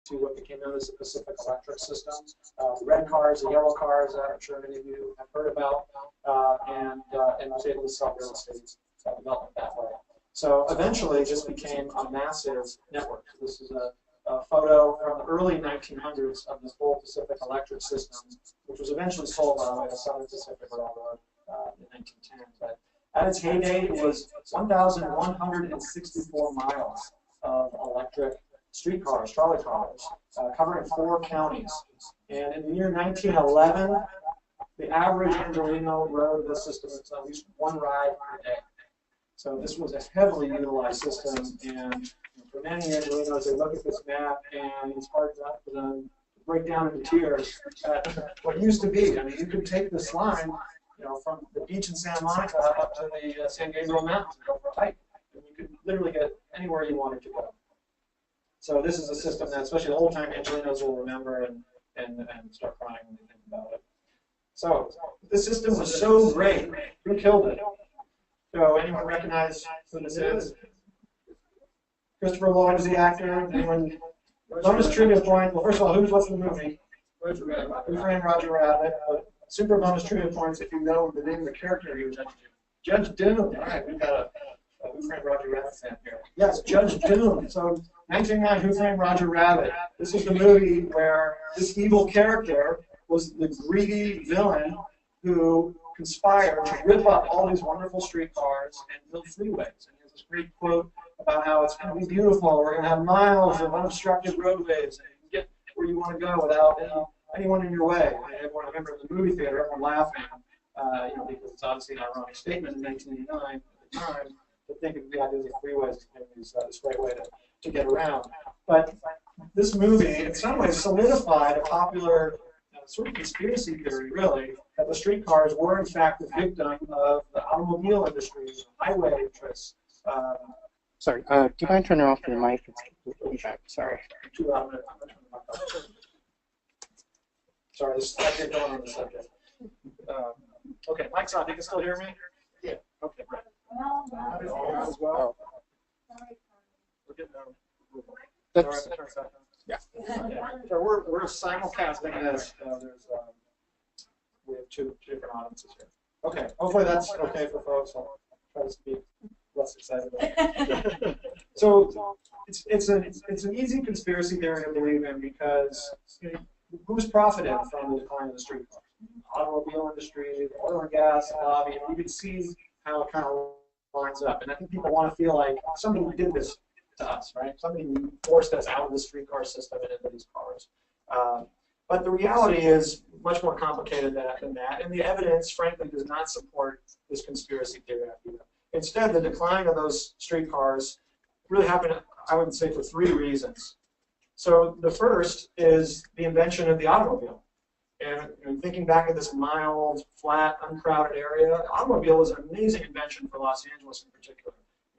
to what became known as the Pacific Electric system. The red cars, the yellow cars that I'm sure many of you have heard about, and was able to sell real estate development that way. So eventually this became a massive network. This is a photo from the early 1900s of this whole Pacific Electric system, which was eventually sold by the Southern Pacific Railroad in 1910. But at its heyday, it was 1,164 miles of electric streetcars, trolley cars, covering 4 counties. And in the year 1911, the average Angelino rode this system with at least 1 ride per day. So this was a heavily utilized system, and for many Angelinos, they look at this map, and it's hard enough for them to break down into tears at what used to be. I mean, you could take this line, from the beach in Santa Monica up to the San Gabriel Mountains and go for a hike, and you could literally get anywhere you wanted to go. So this is a system that, especially the old-time Angelinos, will remember and start crying when they think about it. So this system was so great. Who killed it? So anyone recognize who this is? Christopher Lloyd is the actor. Anyone? Bonus trivia point. Well, first of all, what's the movie? Who Framed Roger Rabbit? Super bonus trivia points if you know the name of the character he was Judge Doom. All right, we've got a Who Framed Roger Rabbit fan here. Yes, Judge Doom. So 1909, Who Framed Roger Rabbit. This is the movie where this evil character was the greedy villain who conspired to rip up all these wonderful streetcars and build freeways. And he has this great quote about how it's going to be beautiful. We're going to have miles of unobstructed roadways, and you can get where you want to go without anyone in your way. I remember in the movie theater, everyone laughing, because it's obviously an ironic statement in 1989 at the time to think of the idea of freeways as this great way to get around. But this movie, in some ways, solidified a popular sort of conspiracy theory, really, that the streetcars were, in fact, the victim of the automobile industry, highway interests. Sorry, do you mind turning off your mic? It's feedback. Sorry. Too loud. Sorry, I get going on the subject. Okay, mic's on. You can still hear me? Yeah. Okay, great. As well. We're getting That's, yeah. So we're simulcasting this. We have two different audiences here. Okay. Hopefully that's okay for folks. I'll try to speak less excited about it. So it's an easy conspiracy theory to believe in because who's profited from the decline of the streetcar? Automobile industry, the oil and gas lobby. And you can see how it kind of lines up. And I think people want to feel like somebody did this to us, right? Somebody forced us out of the streetcar system and into these cars. But the reality is much more complicated than that, and the evidence, frankly, does not support this conspiracy theory idea. Instead, the decline of those streetcars really happened, I would say, for 3 reasons. So the first is the invention of the automobile. And thinking back at this mild, flat, uncrowded area, the automobile was an amazing invention for Los Angeles in particular.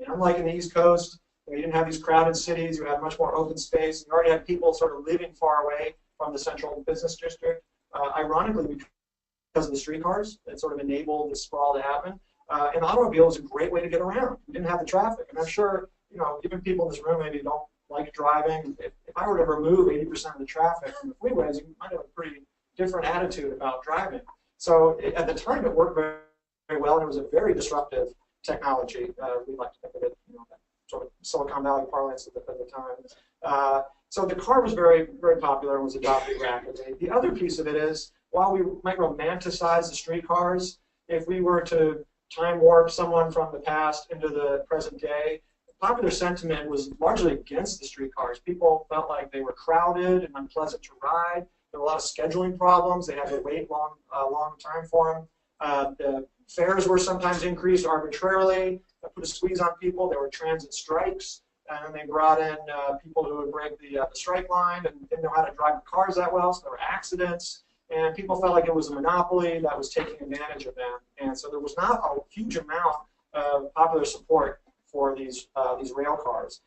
Unlike in the East Coast, you didn't have these crowded cities, you had much more open space, you already had people sort of living far away from the central business district. Ironically, because of the streetcars, it sort of enabled the sprawl to happen. And the automobile was a great way to get around. You didn't have the traffic. And I'm sure, even people in this room maybe don't like driving. If I were to remove 80% of the traffic from the freeways, you might have a pretty different attitude about driving. So at the time, it worked very, very well, and it was a very disruptive technology. We like to think of it, sort of Silicon Valley parlance at the time. So the car was very, very popular and was adopted rapidly. The other piece of it is, while we might romanticize the streetcars, if we were to time warp someone from the past into the present day, popular sentiment was largely against the streetcars. People felt like they were crowded and unpleasant to ride. There were a lot of scheduling problems. They had to wait long time for them. The fares were sometimes increased arbitrarily. That put a squeeze on people. There were transit strikes, and they brought in people who would break the strike line and didn't know how to drive the cars that well, so there were accidents. And people felt like it was a monopoly that was taking advantage of them. And so there was not a huge amount of popular support for these rail cars.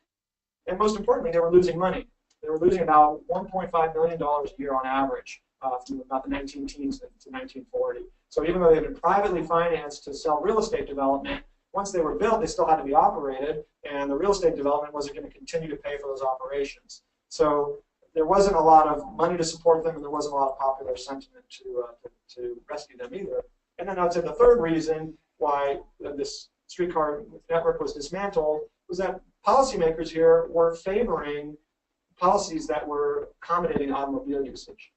And most importantly, they were losing money. They were losing about $1.5 million a year on average from about the 19-teens to 1940. So even though they've been privately financed to sell real estate development, once they were built, they still had to be operated, and the real estate development wasn't going to continue to pay for those operations. So there wasn't a lot of money to support them, and there wasn't a lot of popular sentiment to rescue them either. And then I'd say the third reason why this streetcar network was dismantled was that policymakers here were favoring policies that were accommodating automobile usage.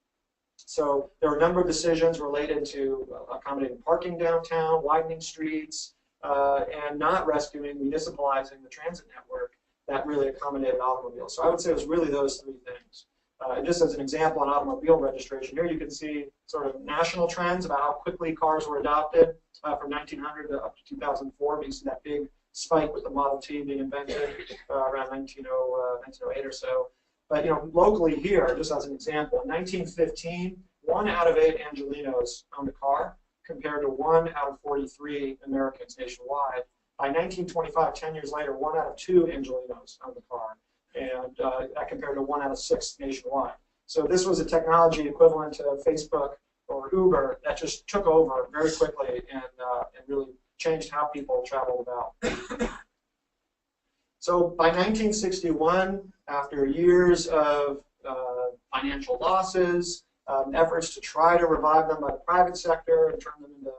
So there were a number of decisions related to accommodating parking downtown, widening streets, and not rescuing, municipalizing the transit network that really accommodated automobiles. So I would say it was really those three things. And just as an example on automobile registration, here you can see sort of national trends about how quickly cars were adopted from 1900 to up to 2004. You see that big spike with the Model T being invented around 1908 or so. But locally here, just as an example, in 1915, 1 out of 8 Angelenos owned a car, compared to 1 out of 43 Americans nationwide. By 1925, 10 years later, 1 out of 2 Angelenos owned a car, and that compared to 1 out of 6 nationwide. So this was a technology equivalent to Facebook or Uber that just took over very quickly and really changed how people traveled about. So by 1961, after years of financial losses, efforts to try to revive them by the private sector and turn them into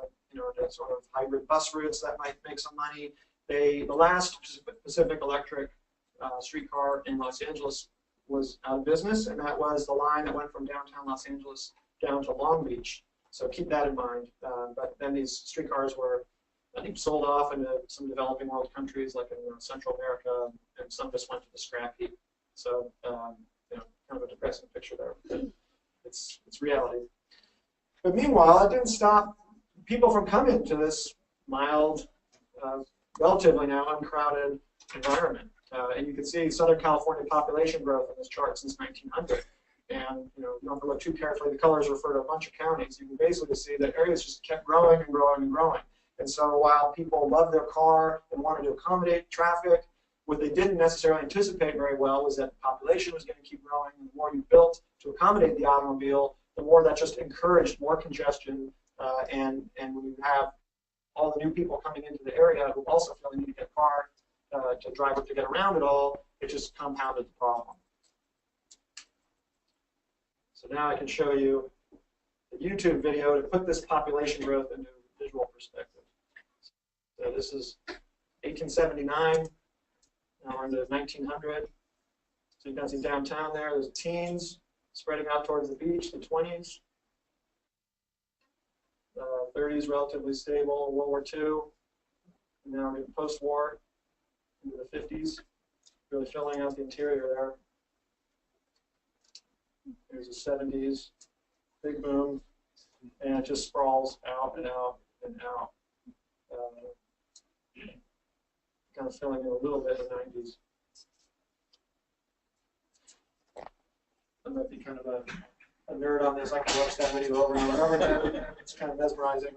sort of hybrid bus routes that might make some money, the last Pacific Electric streetcar in Los Angeles was out of business, and that was the line that went from downtown Los Angeles down to Long Beach. So keep that in mind. But then these streetcars were, I think, sold off into some developing world countries like in Central America, and some just went to the scrap heap. So, kind of a depressing picture there. It's reality. But meanwhile, it didn't stop people from coming to this mild, relatively now uncrowded environment. And you can see Southern California population growth in this chart since 1900. And you don't have to look too carefully. The colors refer to a bunch of counties. You can basically see that areas just kept growing and growing and growing. And so while people loved their car and wanted to accommodate traffic, what they didn't necessarily anticipate very well was that the population was going to keep growing. And the more you built to accommodate the automobile, the more that just encouraged more congestion. And when you have all the new people coming into the area who also feel they need to get a car to drive or to get around it all, it just compounded the problem. So now I can show you a YouTube video to put this population growth into visual perspective. So this is 1879. Now we're into 1900. So you can see downtown there. There's teens spreading out towards the beach, the 20s. 30s relatively stable. World War II. And now we're in post-war into the 50s. Really filling out the interior there. There's the 70s. Big boom. And it just sprawls out and out and out. Kind of filling in a little bit in the 90s. I might be kind of a nerd on this. I can watch that video over and over again. It's kind of mesmerizing.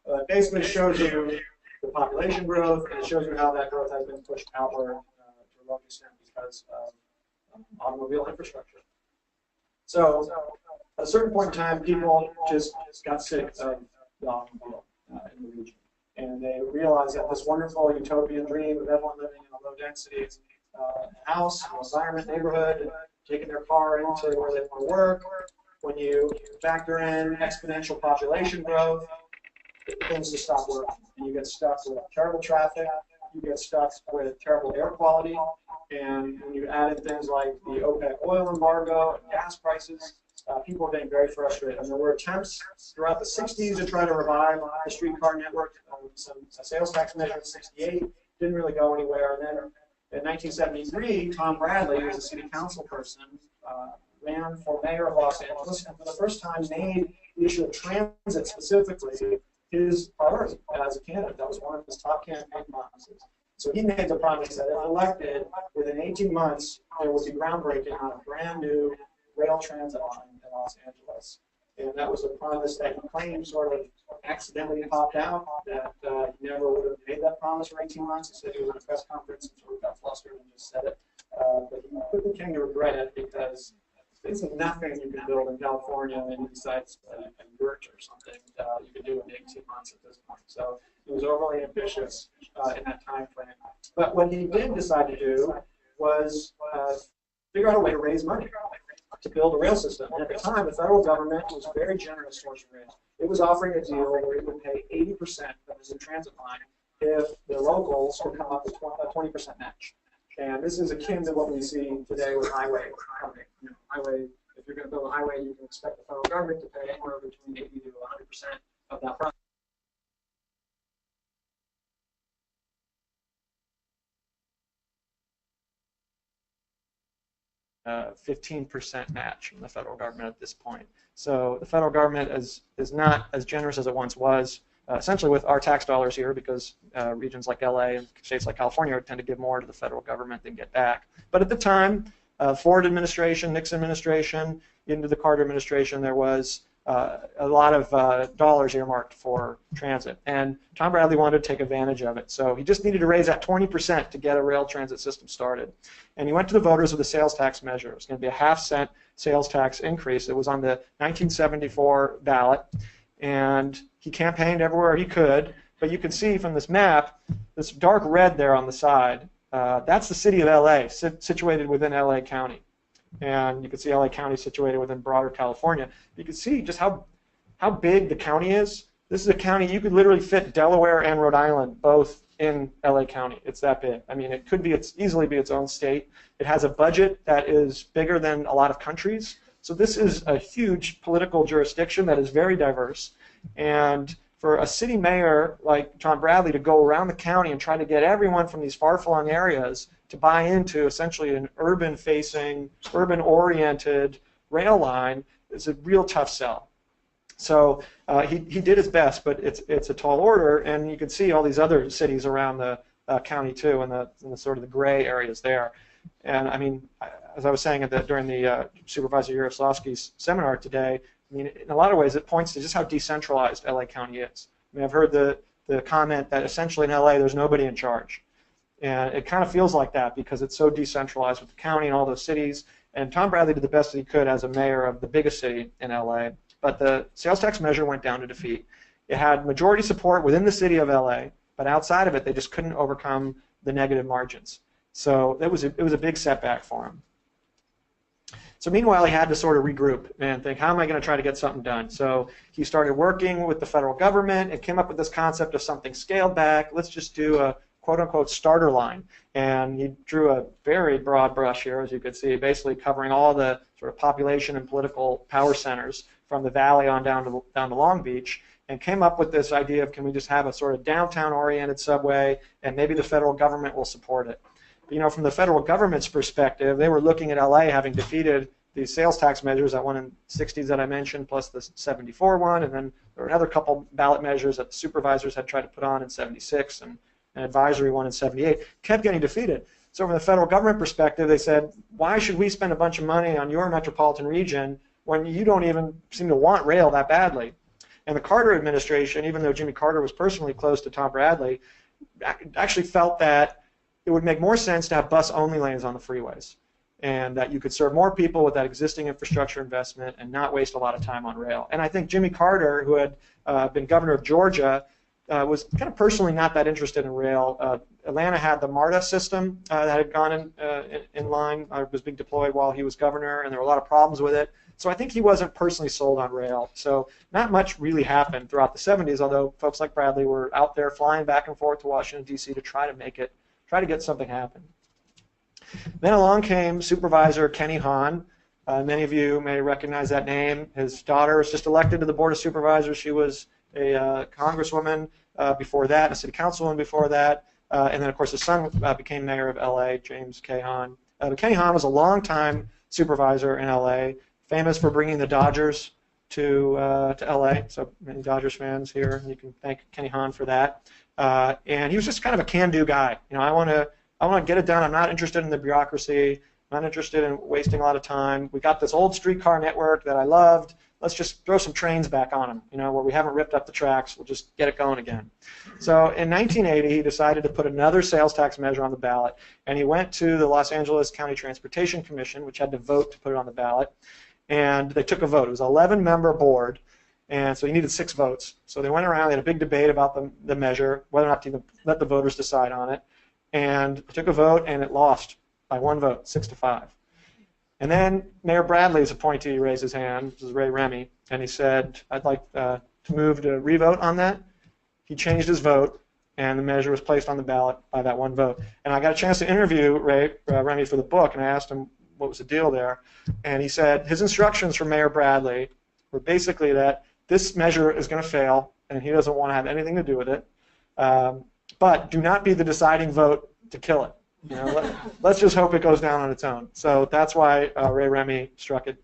It basically shows you the population growth, and it shows you how that growth has been pushed outward to a large extent because of automobile infrastructure. So at a certain point in time, people just got sick of the automobile in the region. And they realized that this wonderful utopian dream of everyone living in a low-density house, environment, neighborhood, taking their car into where they want to work. When you factor in exponential population growth, things just stop working. And you get stuck with terrible traffic, you get stuck with terrible air quality, and when you add in things like the OPEC oil embargo and gas prices, people are getting very frustrated. And there were attempts throughout the 60s to try to revive the streetcar network. Some sales tax measure in 68 didn't really go anywhere. And then in 1973, Tom Bradley, who was a city council person, ran for mayor of Los Angeles, and for the first time made the issue of transit specifically his priority as a candidate. That was one of his top campaign promises. So he made the promise that if elected, within 18 months, there would be groundbreaking on a brand new rail transit line in Los Angeles. And that was a promise that he claimed sort of accidentally popped out, that he never would have made that promise for 18 months. He said he was at a press conference and sort of got flustered and just said it. But he quickly came to regret it because there's nothing you can build in California besides a yurt or something you could do in 18 months at this point. So he was overly ambitious in that time frame. But what he did decide to do was figure out a way to raise money. to build a rail system. And at the time, the federal government was very generous towards rail. It was offering a deal where it would pay 80% of the new transit line if the locals could come up with a 20% match. And this is akin to what we see today with highway funding. Highway, if you're going to build a highway, you can expect the federal government to pay anywhere between 80 to 100% of that project. 15% match from the federal government at this point. So the federal government is not as generous as it once was, essentially with our tax dollars here, because regions like LA and states like California tend to give more to the federal government than get back. But at the time, Ford administration, Nixon administration, into the Carter administration, there was a lot of dollars earmarked for transit. And Tom Bradley wanted to take advantage of it. So he just needed to raise that 20% to get a rail transit system started. And he went to the voters with a sales tax measure. It was going to be a half-cent sales tax increase. It was on the 1974 ballot. And he campaigned everywhere he could. But you can see from this map, this dark red there on the side, that's the city of LA, situated within LA County. And you can see LA County situated within broader California. You can see just how big the county is. This is a county, you could literally fit Delaware and Rhode Island both in LA County. It's that big. I mean, it could be, easily be its own state. It has a budget that is bigger than a lot of countries. So this is a huge political jurisdiction that is very diverse. And for a city mayor like Tom Bradley to go around the county and try to get everyone from these far-flung areas to buy into essentially an urban-facing, urban-oriented rail line is a real tough sell. So he did his best, but it's a tall order, and you can see all these other cities around the county too, and the sort of the gray areas there. And I mean, as I was saying during the Supervisor Yaroslavsky's seminar today, I mean, in a lot of ways, it points to just how decentralized LA County is. I mean, I've heard the comment that essentially in LA there's nobody in charge. And it kind of feels like that because it's so decentralized with the county and all those cities. And Tom Bradley did the best that he could as a mayor of the biggest city in LA. But the sales tax measure went down to defeat. It had majority support within the city of LA, but outside of it, they just couldn't overcome the negative margins. So it was a big setback for him. So meanwhile, he had to sort of regroup and think, how am I going to try to get something done? So he started working with the federal government and came up with this concept of something scaled back. Let's just do a quote-unquote starter line. And he drew a very broad brush here, as you could see, basically covering all the sort of population and political power centers from the valley on down to Long Beach, and came up with this idea of, can we just have a sort of downtown-oriented subway, and maybe the federal government will support it. But, you know, from the federal government's perspective, they were looking at LA having defeated these sales tax measures, that one in the 60s that I mentioned, plus the 74 one, and then there were another couple ballot measures that the supervisors had tried to put on in 76, and an advisory one in 78, kept getting defeated. So from the federal government perspective, they said, why should we spend a bunch of money on your metropolitan region when you don't even seem to want rail that badly? And the Carter administration, even though Jimmy Carter was personally close to Tom Bradley, actually felt that it would make more sense to have bus-only lanes on the freeways, and that you could serve more people with that existing infrastructure investment and not waste a lot of time on rail. And I think Jimmy Carter, who had been governor of Georgia, was kind of personally not that interested in rail. Atlanta had the MARTA system that had gone in line, was being deployed while he was governor, and there were a lot of problems with it. So I think he wasn't personally sold on rail. So not much really happened throughout the 70s, although folks like Bradley were out there flying back and forth to Washington, D.C. to try to get something happen. Then along came Supervisor Kenny Hahn. Many of you may recognize that name. His daughter was just elected to the Board of Supervisors. She was a congresswoman before that, a city councilwoman before that, and then of course his son became mayor of LA, James K. Hahn. Kenny Hahn was a longtime supervisor in LA, famous for bringing the Dodgers to LA. So many Dodgers fans here, and you can thank Kenny Hahn for that. And he was just kind of a can-do guy. You know, I want to get it done. I'm not interested in the bureaucracy. I'm not interested in wasting a lot of time. We got this old streetcar network that I loved. Let's just throw some trains back on them, you know, where we haven't ripped up the tracks. We'll just get it going again. So in 1980, he decided to put another sales tax measure on the ballot, and he went to the Los Angeles County Transportation Commission, which had to vote to put it on the ballot, and they took a vote. It was an 11-member board, and so he needed 6 votes. So they went around, they had a big debate about the measure, whether or not to even let the voters decide on it, and they took a vote, and it lost by 1 vote, 6-5. And then Mayor Bradley's appointee raised his hand, this is Ray Remy, and he said, I'd like to move to revote on that. He changed his vote, and the measure was placed on the ballot by that one vote. And I got a chance to interview Ray Remy for the book, and I asked him what was the deal there. And he said his instructions from Mayor Bradley were basically that this measure is going to fail, and he doesn't want to have anything to do with it. But do not be the deciding vote to kill it. You know, let's just hope it goes down on its own. So that's why Ray Remy struck it,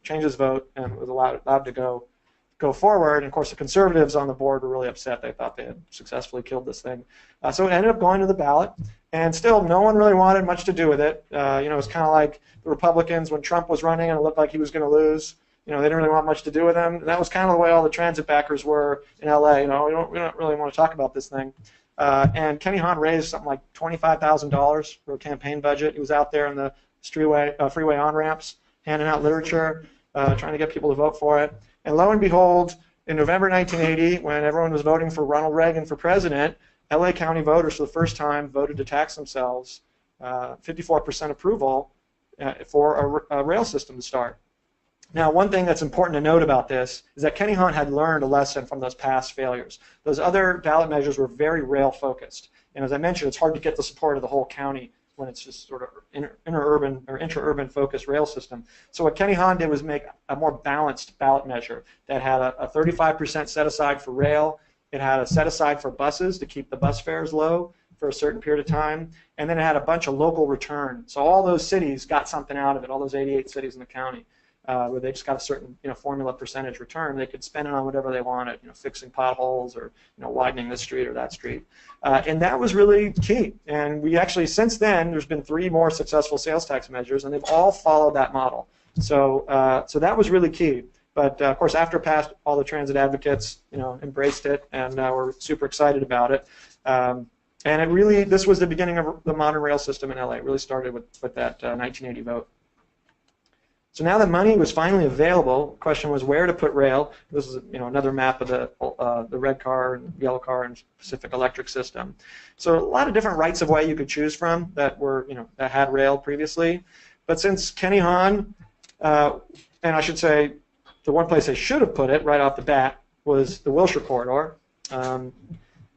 changed his vote, and was allowed to go forward. And of course, the conservatives on the board were really upset. They thought they had successfully killed this thing. So it ended up going to the ballot, and still no one really wanted much to do with it. You know, it was kind of like the Republicans when Trump was running and it looked like he was going to lose. You know, they didn't really want much to do with him. And that was kind of the way all the transit backers were in LA. You know, we don't really want to talk about this thing. And Kenny Hahn raised something like $25,000 for a campaign budget. He was out there in the freeway on-ramps, handing out literature, trying to get people to vote for it. And lo and behold, in November 1980, when everyone was voting for Ronald Reagan for president, LA County voters for the first time voted to tax themselves 54% approval for a rail system to start. Now, one thing that's important to note about this is that Kenny Hahn had learned a lesson from those past failures. Those other ballot measures were very rail-focused. And as I mentioned, it's hard to get the support of the whole county when it's just sort of inter-urban or intra-urban focused rail system. So what Kenny Hahn did was make a more balanced ballot measure that had a 35% set aside for rail. It had a set aside for buses to keep the bus fares low for a certain period of time. And then it had a bunch of local return. So all those cities got something out of it, all those 88 cities in the county. Where they just got a certain, formula percentage return. They could spend it on whatever they wanted, fixing potholes or, widening this street or that street. And that was really key. And we actually, since then, there's been 3 more successful sales tax measures, and they've all followed that model. So, so that was really key. But of course, after it passed, all the transit advocates, embraced it, and we're super excited about it. And it really, this was the beginning of the modern rail system in LA. It really started with that 1980 vote. So now that money was finally available, the question was where to put rail. This is another map of the red car and yellow car and Pacific Electric system. So a lot of different rights of way you could choose from that were that had rail previously. But since Kenny Hahn, and I should say the one place they should have put it right off the bat was the Wilshire corridor.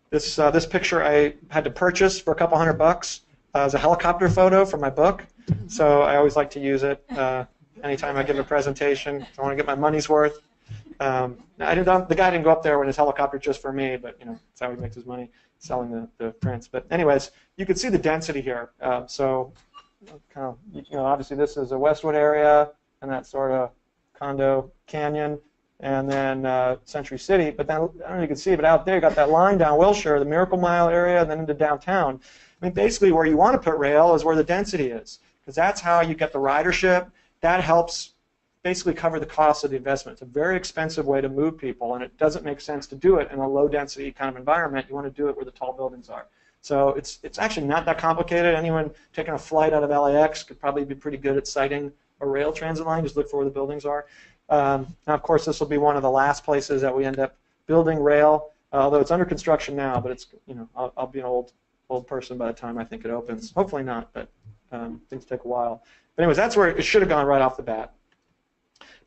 This picture I had to purchase for a couple $100 as a helicopter photo for my book. So I always like to use it. Anytime I give a presentation, I want to get my money's worth. The guy didn't go up there with his helicopter just for me, but that's how he makes his money, selling the prints. But anyways, you can see the density here. So, obviously this is a Westwood area, and that sort of condo canyon, and then Century City. But then I don't know if you can see, but out there you got that line down Wilshire, the Miracle Mile area, and then into downtown. I mean, basically where you want to put rail is where the density is, because that's how you get the ridership. That helps basically cover the cost of the investment. It's a very expensive way to move people, and it doesn't make sense to do it in a low-density kind of environment. You want to do it where the tall buildings are. So it's actually not that complicated. Anyone taking a flight out of LAX could probably be pretty good at citing a rail transit line. Just look for where the buildings are. Now, of course, this will be one of the last places that we end up building rail, although it's under construction now. But it's I'll be an old person by the time I think it opens. Hopefully not, but things take a while. But anyways, that's where it should have gone right off the bat.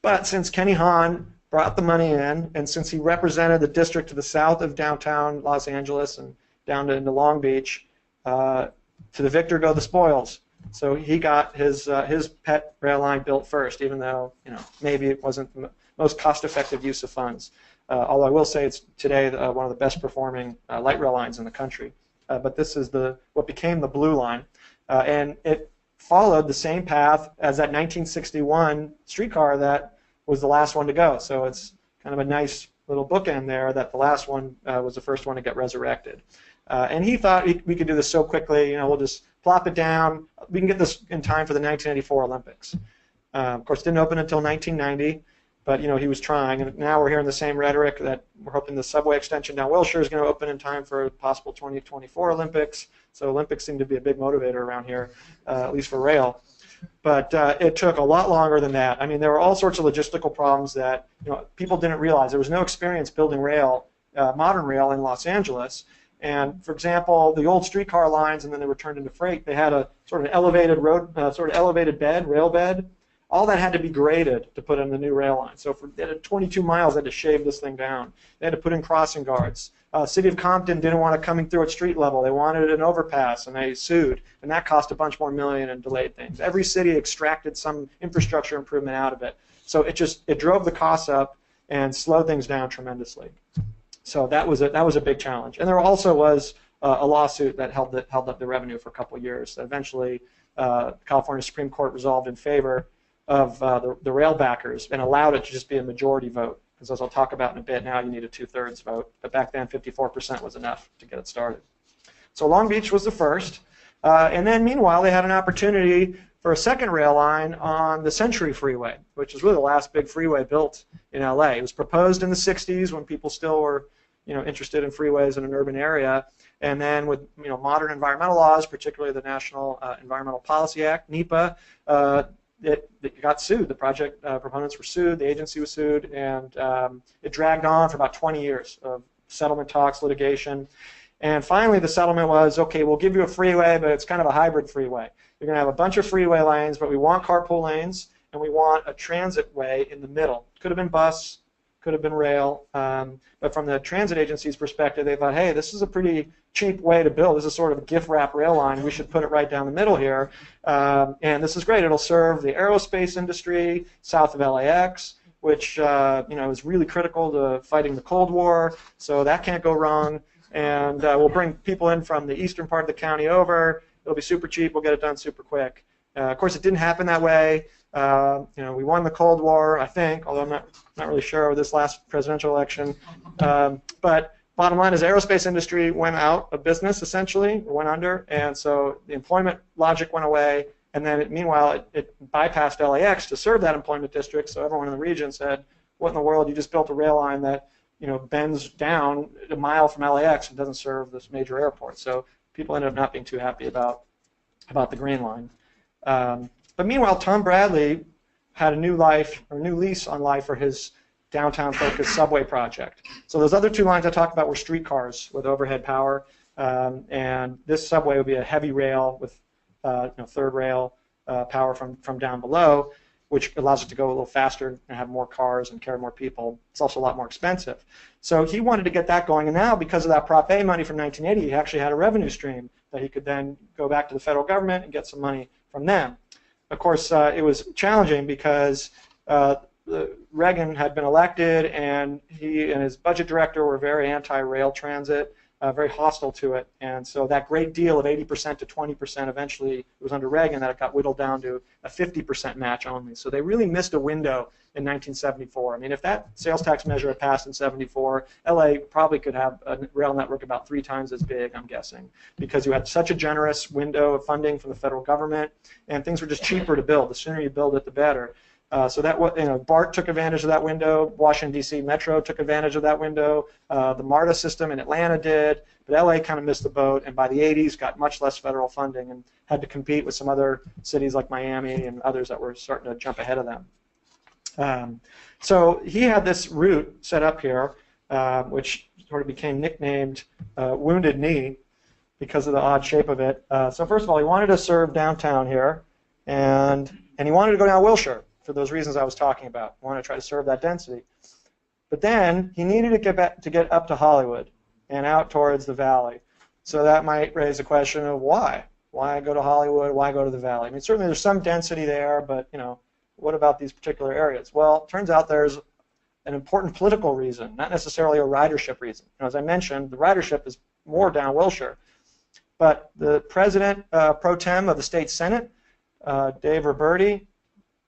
But since Kenny Hahn brought the money in, and since he represented the district to the south of downtown Los Angeles and down into Long Beach, to the victor go the spoils. So he got his pet rail line built first, even though maybe it wasn't the most cost-effective use of funds. Although I will say it's today one of the best performing light rail lines in the country. But this is what became the Blue Line, and it followed the same path as that 1961 streetcar that was the last one to go. So it's kind of a nice little bookend there that the last one was the first one to get resurrected. And he thought we could do this so quickly, we'll just plop it down. We can get this in time for the 1984 Olympics. Of course, it didn't open until 1990, but he was trying. And now we're hearing the same rhetoric that we're hoping the subway extension down Wilshire is going to open in time for possible 2024 Olympics. So Olympics seem to be a big motivator around here, at least for rail. But it took a lot longer than that. I mean, there were all sorts of logistical problems that people didn't realize. There was no experience building rail, modern rail in Los Angeles. And for example, the old streetcar lines, and then they were turned into freight. They had a sort of elevated rail bed, all that had to be graded to put in the new rail line. So for 22 miles, they had to shave this thing down. They had to put in crossing guards. City of Compton didn't want it coming through at street level. They wanted an overpass, and they sued. And that cost a bunch more million and delayed things. Every city extracted some infrastructure improvement out of it. So it drove the costs up and slowed things down tremendously. So that was a big challenge. And there also was a lawsuit that held up the revenue for a couple of years. Eventually, California Supreme Court resolved in favor of the rail backers and allowed it to just be a majority vote. Because as I'll talk about in a bit, now you need a 2/3 vote. But back then, 54% was enough to get it started. So Long Beach was the first. And then meanwhile, they had an opportunity for a second rail line on the Century Freeway, which is really the last big freeway built in LA. It was proposed in the 60s when people still were interested in freeways in an urban area. And then with modern environmental laws, particularly the National Environmental Policy Act, NEPA, it got sued. The project proponents were sued, the agency was sued, and it dragged on for about 20 years of settlement talks, litigation. And finally the settlement was, okay, we'll give you a freeway, but it's kind of a hybrid freeway. You're going to have a bunch of freeway lanes, but we want carpool lanes, and we want a transit way in the middle. Could have been bus, could have been rail, but from the transit agency's perspective, they thought, hey, this is a pretty cheap way to build. This is sort of a gift wrap rail line. We should put it right down the middle here, and this is great. It'll serve the aerospace industry south of LAX, which is really critical to fighting the Cold War, so that can't go wrong. And we'll bring people in from the eastern part of the county over. It'll be super cheap. We'll get it done super quick. Of course, it didn't happen that way. We won the Cold War, I think, although I'm not really sure with this last presidential election. But bottom line is the aerospace industry went out of business, essentially, went under, and so the employment logic went away. And then, meanwhile, it bypassed LAX to serve that employment district, so everyone in the region said, what in the world, you just built a rail line that bends down a mile from LAX and doesn't serve this major airport. So people ended up not being too happy about the Green Line. But meanwhile, Tom Bradley had a new lease on life for his downtown-focused subway project. So those other two lines I talked about were streetcars with overhead power, and this subway would be a heavy rail with third rail power from down below, which allows it to go a little faster and have more cars and carry more people. It's also a lot more expensive. So he wanted to get that going, and now because of that Prop A money from 1980, he actually had a revenue stream that he could then go back to the federal government and get some money from them. Of course, it was challenging because Reagan had been elected, and he and his budget director were very anti-rail transit, very hostile to it. And so that great deal of 80% to 20%, eventually it was under Reagan that it got whittled down to a 50% match only. So they really missed a window in 1974. I mean, if that sales tax measure had passed in 74, LA probably could have a rail network about 3 times as big, I'm guessing, because you had such a generous window of funding from the federal government, and things were just cheaper to build. The sooner you build it, the better. So that BART took advantage of that window. Washington D.C. Metro took advantage of that window. The MARTA system in Atlanta did, but LA kind of missed the boat. And by the 80s, got much less federal funding and had to compete with some other cities like Miami and others that were starting to jump ahead of them. So he had this route set up here, which sort of became nicknamed Wounded Knee because of the odd shape of it. So first of all, he wanted to serve downtown here, and he wanted to go down Wilshire, for those reasons I was talking about. I want to try to serve that density. But then he needed to get up to Hollywood and out towards the valley. So that might raise the question of why? Why go to Hollywood? Why go to the valley? I mean, certainly there's some density there, but what about these particular areas? Well, it turns out there's an important political reason, not necessarily a ridership reason. As I mentioned, the ridership is more down Wilshire. But the president pro tem of the state senate, Dave Roberti,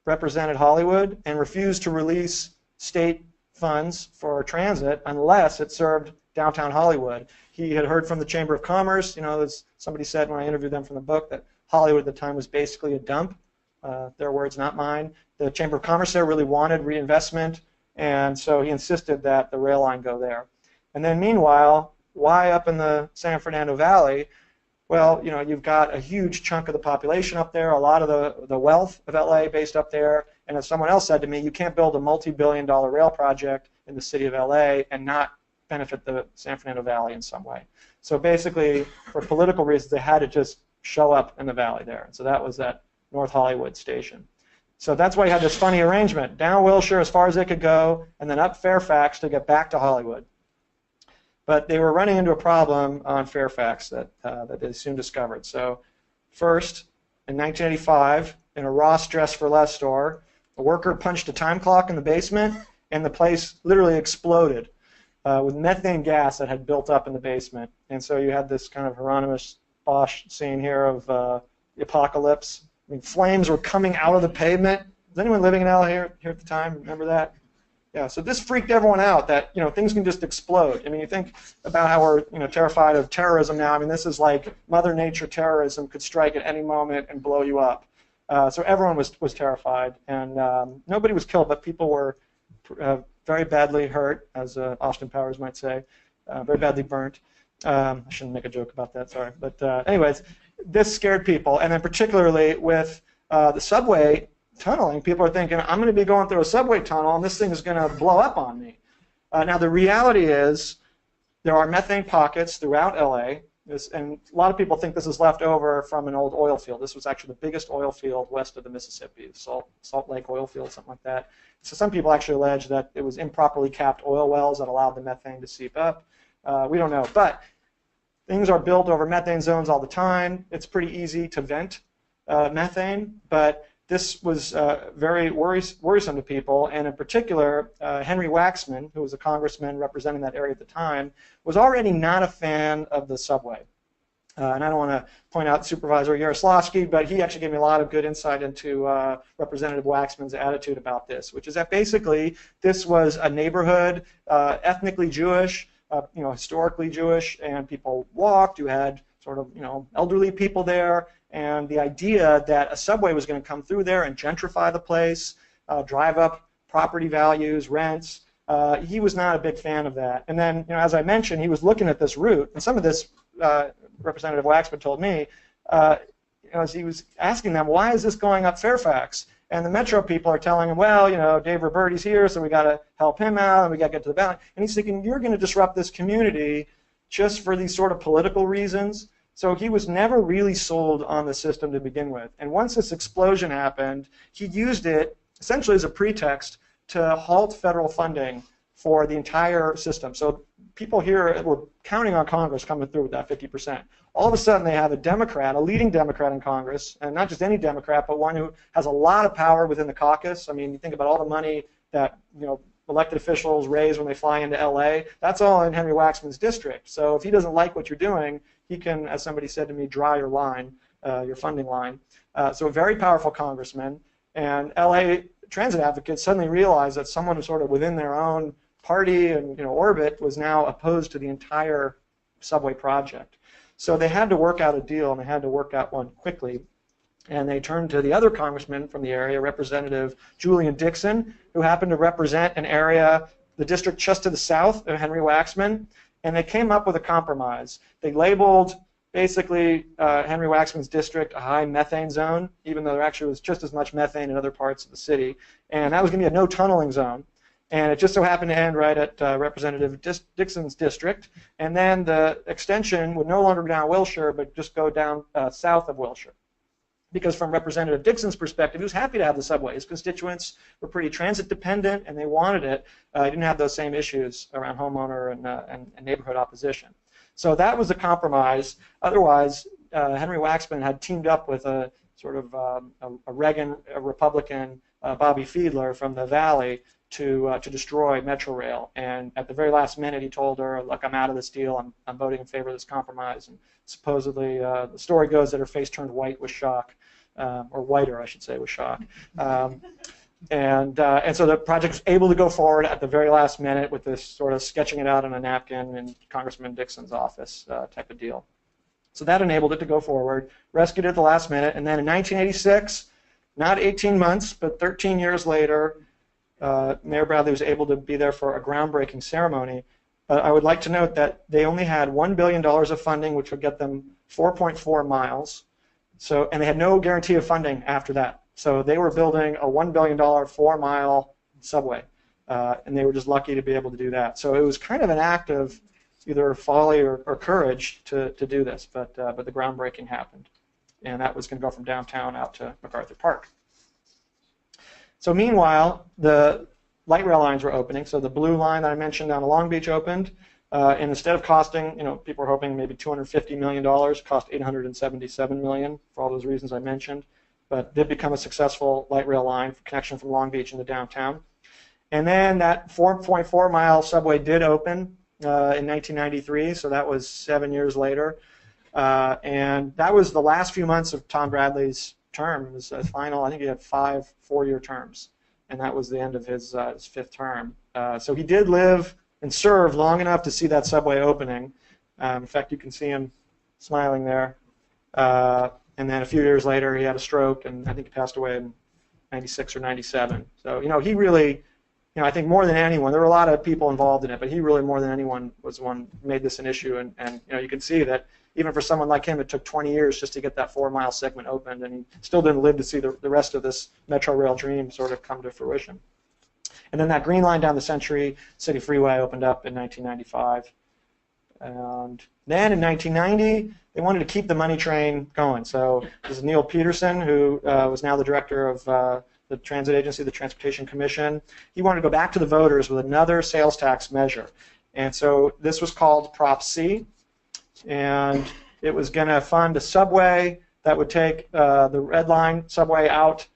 represented Hollywood and refused to release state funds for transit unless it served downtown Hollywood. He had heard from the Chamber of Commerce, as somebody said when I interviewed them from the book, that Hollywood at the time was basically a dump. Their words, not mine. The Chamber of Commerce there really wanted reinvestment, and so he insisted that the rail line go there. And then meanwhile, why up in the San Fernando Valley? Well, you've got a huge chunk of the population up there, a lot of the wealth of LA based up there, and as someone else said to me, you can't build a multi-billion-dollar rail project in the city of LA and not benefit the San Fernando Valley in some way. So basically, for political reasons, they had to just show up in the valley there. And so that was that North Hollywood station. So that's why you had this funny arrangement. Down Wilshire as far as they could go, and then up Fairfax to get back to Hollywood. But they were running into a problem on Fairfax that they soon discovered. So first, in 1985, in a Ross Dress for Less store, a worker punched a time clock in the basement, and the place literally exploded with methane gas that had built up in the basement. And so you had this kind of Hieronymus Bosch scene here of the apocalypse. I mean, flames were coming out of the pavement. Was anyone living in LA here at the time? Remember that? Yeah, so this freaked everyone out that, things can just explode. I mean, you think about how we're, terrified of terrorism now. I mean, this is like Mother Nature terrorism could strike at any moment and blow you up. So everyone was terrified, and nobody was killed, but people were very badly hurt, as Austin Powers might say, very badly burnt. I shouldn't make a joke about that, sorry. But anyways, this scared people, and then particularly with the subway tunneling, people are thinking, I'm going to be going through a subway tunnel, and this thing is going to blow up on me. Now, the reality is there are methane pockets throughout LA, and a lot of people think this is left over from an old oil field. This was actually the biggest oil field west of the Mississippi, Salt Lake oil field, something like that. So some people actually allege that it was improperly capped oil wells that allowed the methane to seep up. We don't know, but things are built over methane zones all the time. It's pretty easy to vent methane, but this was very worrisome to people, and in particular, Henry Waxman, who was a congressman representing that area at the time, was already not a fan of the subway. And I don't want to point out Supervisor Yaroslavsky, but he actually gave me a lot of good insight into Representative Waxman's attitude about this, which is that basically this was a neighborhood, ethnically Jewish, historically Jewish, and people walked. You had sort of, elderly people there, and the idea that a subway was going to come through there and gentrify the place, drive up property values, rents. He was not a big fan of that. And then, as I mentioned, he was looking at this route, and some of this Representative Waxman told me, as he was asking them, why is this going up Fairfax? And the Metro people are telling him, well, Dave Roberti's here, so we got to help him out, and we got to get to the balance. And he's thinking, you're going to disrupt this community just for these sort of political reasons. So he was never really sold on the system to begin with. And once this explosion happened, he used it essentially as a pretext to halt federal funding for the entire system. So people here were counting on Congress coming through with that 50%. All of a sudden they have a Democrat, a leading Democrat in Congress, and not just any Democrat, but one who has a lot of power within the caucus. I mean, you think about all the money that elected officials raise when they fly into LA. That's all in Henry Waxman's district. So if he doesn't like what you're doing, he can, as somebody said to me, draw your line, your funding line. So a very powerful congressman. And LA transit advocates suddenly realized that someone sort of within their own party and orbit was now opposed to the entire subway project. So they had to work out a deal, and they had to work out one quickly. And they turned to the other congressman from the area, Representative Julian Dixon, who happened to represent an area, the district just to the south of Henry Waxman. And they came up with a compromise. They labeled basically Henry Waxman's district a high methane zone, even though there actually was just as much methane in other parts of the city. And that was going to be a no tunneling zone. And it just so happened to end right at Representative Dixon's district. And then the extension would no longer go down Wilshire, but just go down south of Wilshire. Because from Representative Dixon's perspective, he was happy to have the subway. His constituents were pretty transit dependent, and they wanted it. He didn't have those same issues around homeowner and neighborhood opposition. So that was a compromise. Otherwise, Henry Waxman had teamed up with a sort of a Republican, Bobby Fiedler from the Valley, to destroy Metro Rail. And at the very last minute, he told her, look, I'm out of this deal. I'm voting in favor of this compromise. And supposedly, the story goes that her face turned white with shock, or whiter, I should say, with shock. And so the project was able to go forward at the very last minute with this sort of sketching it out on a napkin in Congressman Dixon's office type of deal. So that enabled it to go forward, rescued it at the last minute, and then in 1986, not 18 months, but 13 years later, Mayor Bradley was able to be there for a groundbreaking ceremony. I would like to note that they only had $1 billion of funding, which would get them 4.4 miles. So, and they had no guarantee of funding after that. So they were building a $1 billion 4-mile subway, and they were just lucky to be able to do that. So it was kind of an act of either folly or courage to do this, but the groundbreaking happened, and that was going to go from downtown out to MacArthur Park. So meanwhile, the light rail lines were opening. So the blue line that I mentioned down to Long Beach opened, and instead of costing, people were hoping maybe $250 million, cost $877 million for all those reasons I mentioned, but did become a successful light rail line for connection from Long Beach into downtown. And then that 4.4-mile subway did open in 1993, so that was 7 years later. And that was the last few months of Tom Bradley's term. It was a final, I think he had 5 four-year terms, and that was the end of his 5th term. So he did live and serve long enough to see that subway opening. In fact, you can see him smiling there. And then a few years later, he had a stroke, and I think he passed away in 96 or 97. So, he really, I think more than anyone, there were a lot of people involved in it, but he really, more than anyone, was the one who made this an issue. And you can see that even for someone like him, it took 20 years just to get that 4-mile segment opened, and he still didn't live to see the rest of this Metro Rail dream sort of come to fruition. And then that green line down the Century City Freeway opened up in 1995. And then in 1990, they wanted to keep the money train going. So this is Neil Peterson, who was now the director of the transit agency, the Transportation Commission. He wanted to go back to the voters with another sales tax measure. And so this was called Prop C. And it was going to fund a subway that would take the Red Line subway out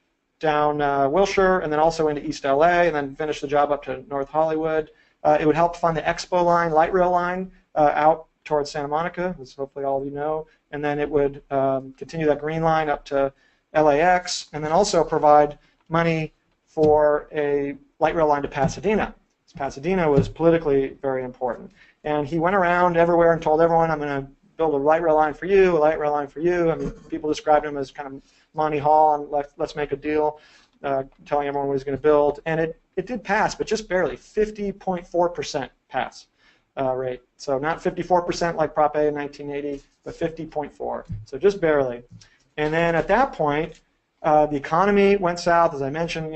down Wilshire and then also into East LA and then finish the job up to North Hollywood. It would help fund the Expo line, light rail line, out towards Santa Monica, as hopefully all of you know. And then it would continue that green line up to LAX and then also provide money for a light rail line to Pasadena. Pasadena was politically very important. And he went around everywhere and told everyone, I'm going to build a light rail line for you, a light rail line for you. I mean, people described him as kind of Monty Hall and let's make a deal, telling everyone what he's going to build. And it did pass, but just barely, 50.4% pass rate. So not 54% like Prop A in 1980, but 50.4. So just barely. And then at that point, the economy went south, as I mentioned,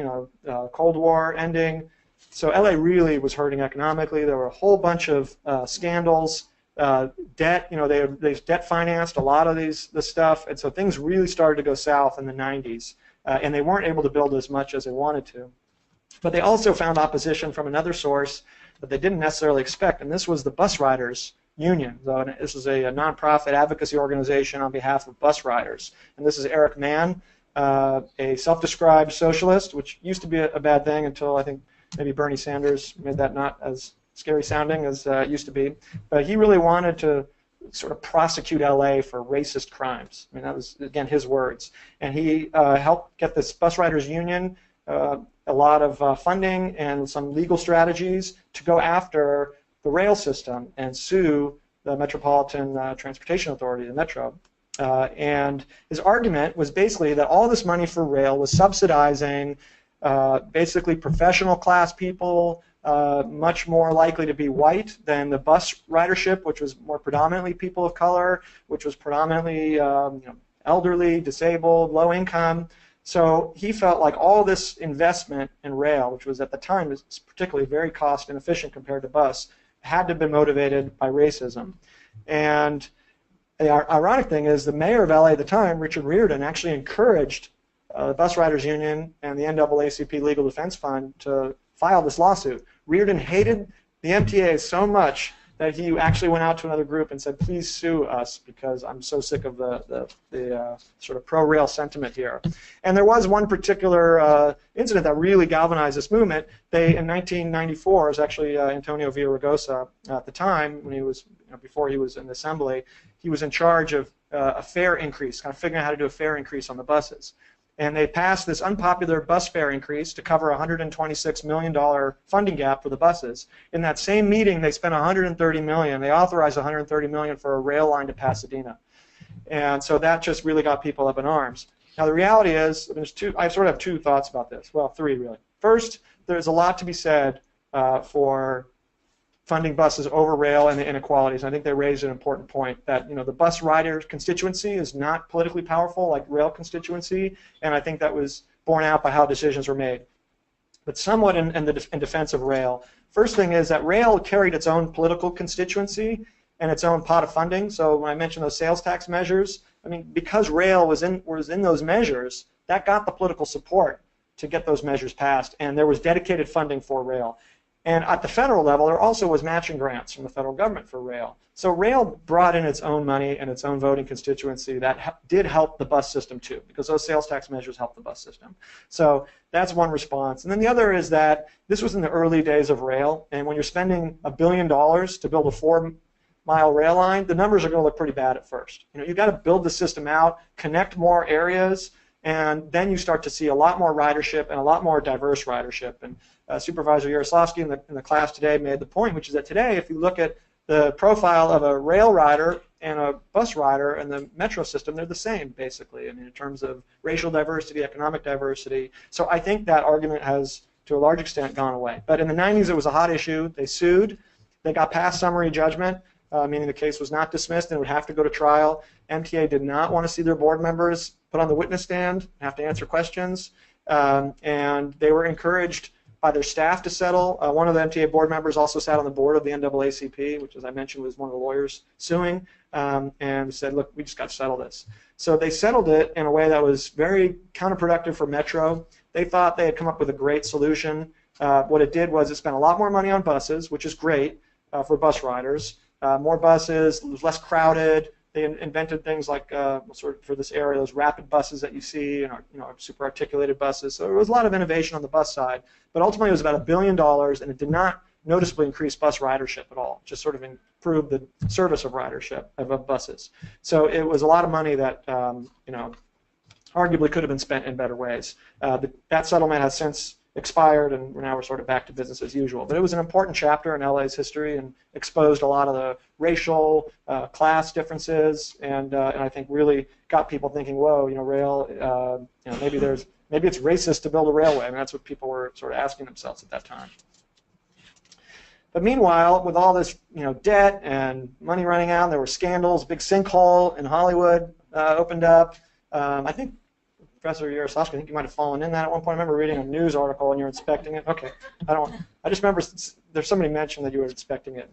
Cold War ending. So LA really was hurting economically. There were a whole bunch of scandals, debt. They debt financed a lot of this stuff, and so things really started to go south in the 90s, and they weren't able to build as much as they wanted to. But they also found opposition from another source that they didn't necessarily expect, and this was the bus riders union. So this is a nonprofit advocacy organization on behalf of bus riders, and this is Eric Mann, a self-described socialist, which used to be a bad thing until I think maybe Bernie Sanders made that not as scary sounding as it used to be. But he really wanted to sort of prosecute LA for racist crimes. I mean, that was, again, his words. And he helped get this bus riders union a lot of funding and some legal strategies to go after the rail system and sue the Metropolitan Transportation Authority, the Metro. And his argument was basically that all this money for rail was subsidizing basically professional class people, much more likely to be white than the bus ridership, which was more predominantly people of color, which was predominantly elderly, disabled, low income. So he felt like all this investment in rail, which was at the time was particularly very cost inefficient compared to bus, had to have been motivated by racism. And the ironic thing is the mayor of LA at the time, Richard Riordan, actually encouraged the Bus Riders Union and the NAACP Legal Defense Fund to file this lawsuit. Riordan hated the MTA so much that he actually went out to another group and said, please sue us because I'm so sick of the sort of pro-rail sentiment here. And there was one particular incident that really galvanized this movement. In 1994, it was actually Antonio Villaraigosa at the time, when he was, before he was in the assembly, he was in charge of a fare increase, kind of figuring out how to do a fare increase on the buses. And they passed this unpopular bus fare increase to cover a $126 million funding gap for the buses. In that same meeting, they spent $130 million. They authorized $130 million for a rail line to Pasadena. And so that just really got people up in arms. Now the reality is, I sort of have two thoughts about this. Well, three really. First, there's a lot to be said for funding buses over rail and the inequalities. I think they raised an important point that the bus rider constituency is not politically powerful like rail constituency, and I think that was borne out by how decisions were made. But somewhat in defense of rail, first thing is that rail carried its own political constituency and its own pot of funding. So when I mentioned those sales tax measures, I mean, because rail was in those measures, that got the political support to get those measures passed, and there was dedicated funding for rail. And at the federal level, there also was matching grants from the federal government for rail. So rail brought in its own money and its own voting constituency that did help the bus system too, because those sales tax measures helped the bus system. So that's one response. And then the other is that this was in the early days of rail, and when you're spending $1 billion to build a 4-mile rail line, the numbers are going to look pretty bad at first. You know, you've got to build the system out, connect more areas, and then you start to see a lot more ridership and a lot more diverse ridership. And Supervisor Yaroslavsky in the class today made the point, which is that today, if you look at the profile of a rail rider and a bus rider and the metro system, they're the same, basically, I mean, in terms of racial diversity, economic diversity. So I think that argument has, to a large extent, gone away. But in the 90s, it was a hot issue. They sued. They got past summary judgment, meaning the case was not dismissed and would have to go to trial. MTA did not want to see their board members put on the witness stand, have to answer questions, and they were encouraged by their staff to settle. One of the MTA board members also sat on the board of the NAACP, which, as I mentioned, was one of the lawyers suing, and said, look, we just got to settle this. So they settled it in a way that was very counterproductive for Metro. They thought they had come up with a great solution. What it did was it spent a lot more money on buses, which is great for bus riders. More buses, it was less crowded. They invented things like, sort of for this area, those rapid buses that you see, and super articulated buses. So there was a lot of innovation on the bus side, but ultimately it was about $1 billion, and it did not noticeably increase bus ridership at all. Just sort of improved the service of ridership of buses. So it was a lot of money that arguably could have been spent in better ways. That settlement has since expired, and now we're sort of back to business as usual. But it was an important chapter in LA's history and exposed a lot of the racial, class differences, and I think really got people thinking, whoa, rail, maybe it's racist to build a railway. I mean, that's what people were sort of asking themselves at that time. But meanwhile, with all this, debt and money running out, there were scandals. Big sinkhole in Hollywood opened up. I think Professor Yaroslavsky, I think you might have fallen in that at one point. I remember reading a news article and you were inspecting it. Okay, I just remember there's somebody mentioned that you were inspecting it.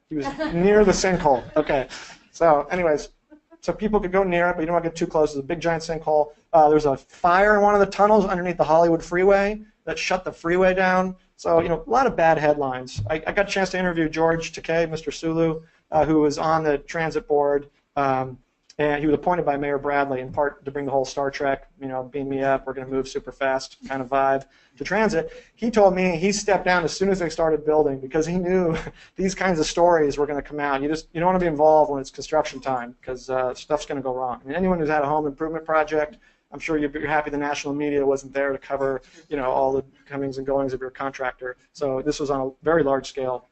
He was near the sinkhole. Okay, so anyways, so people could go near it, but you don't want to get too close. There's a big giant sinkhole. There's a fire in one of the tunnels underneath the Hollywood freeway that shut the freeway down. So a lot of bad headlines. I got a chance to interview George Takei, Mr. Sulu, who was on the transit board. And he was appointed by Mayor Bradley in part to bring the whole Star Trek, beam me up, we're going to move super fast kind of vibe to transit. He told me he stepped down as soon as they started building because he knew these kinds of stories were going to come out. You don't want to be involved when it's construction time because stuff's going to go wrong. I mean, anyone who's had a home improvement project, I'm sure you're happy the national media wasn't there to cover, all the comings and goings of your contractor. So this was on a very large scale.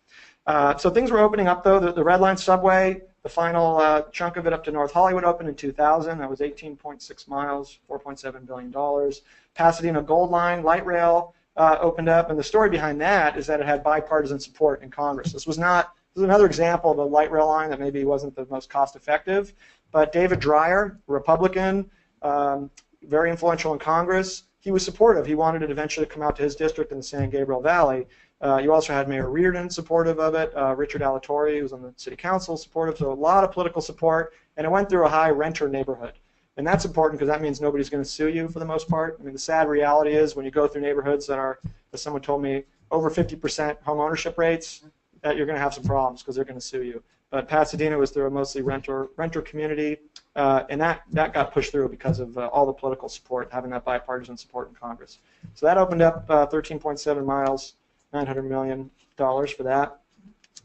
So things were opening up, though. The Red Line subway, the final chunk of it up to North Hollywood opened in 2000. That was 18.6 miles, $4.7 billion. Pasadena Gold Line, light rail opened up. And the story behind that is that it had bipartisan support in Congress. This was another example of a light rail line that maybe wasn't the most cost effective. But David Dreyer, Republican, very influential in Congress, he was supportive. He wanted it eventually to come out to his district in the San Gabriel Valley. You also had Mayor Reardon supportive of it, Richard Alatorre, who was on the city council, supportive, so a lot of political support, and it went through a high renter neighborhood. And that's important because that means nobody's going to sue you for the most part. I mean, the sad reality is when you go through neighborhoods that are, as someone told me, over 50% home ownership rates, that you're going to have some problems because they're going to sue you. But Pasadena was through a mostly renter community, and that got pushed through because of all the political support, having that bipartisan support in Congress. So that opened up 13.7 miles. $900 million for that.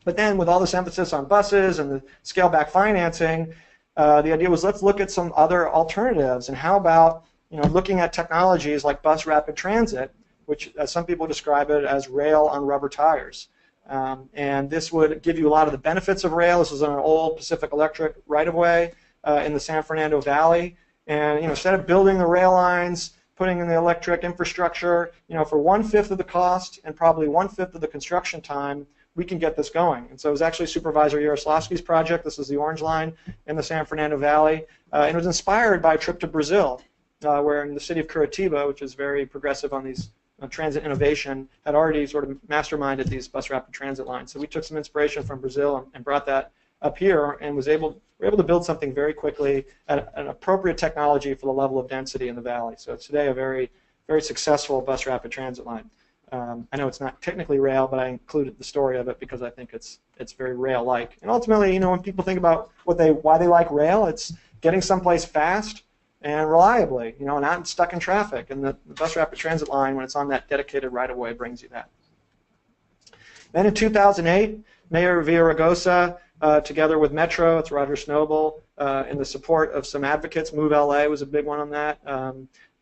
But then with all this emphasis on buses and the scale-back financing, the idea was let's look at some other alternatives. And how about looking at technologies like bus rapid transit, which as some people describe it as rail on rubber tires. And this would give you a lot of the benefits of rail. This was on an old Pacific Electric right-of-way in the San Fernando Valley. And instead of building the rail lines, putting in the electric infrastructure, for 1/5 of the cost and probably 1/5 of the construction time, we can get this going. And so it was actually Supervisor Yaroslavsky's project. This is the Orange Line in the San Fernando Valley. And it was inspired by a trip to Brazil, where in the city of Curitiba, which is very progressive on these transit innovation, had already sort of masterminded these bus rapid transit lines. So we took some inspiration from Brazil and brought that up here and were able to build something very quickly at an appropriate technology for the level of density in the valley. So it's today a very very successful bus rapid transit line. I know it's not technically rail, but I included the story of it because I think it's very rail-like. And ultimately, you know, when people think about why they like rail, it's getting someplace fast and reliably, you know, not stuck in traffic. And the bus rapid transit line, when it's on that dedicated right-of-way, brings you that. Then in 2008, Mayor Villaraigosa, together with Metro, it's Roger Snowball, in the support of some advocates, Move LA was a big one on that,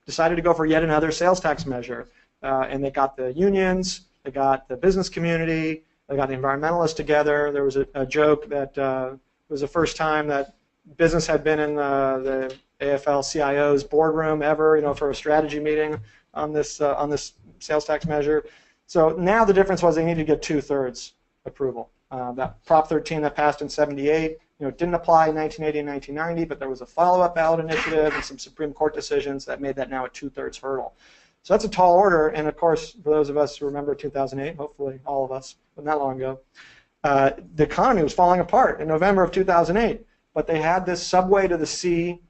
decided to go for yet another sales tax measure. And they got the unions, they got the business community, they got the environmentalists together. There was a joke that it was the first time that business had been in the AFL-CIO's boardroom ever, you know, for a strategy meeting on this sales tax measure. So now the difference was they needed to get 2/3 approval. That Prop 13 that passed in '78, you know, didn't apply in 1980 and 1990, but there was a follow-up ballot initiative and some Supreme Court decisions that made that now a 2/3 hurdle. So that's a tall order, and of course, for those of us who remember 2008, hopefully all of us, but not long ago, the economy was falling apart in November of 2008. But they had this subway to the sea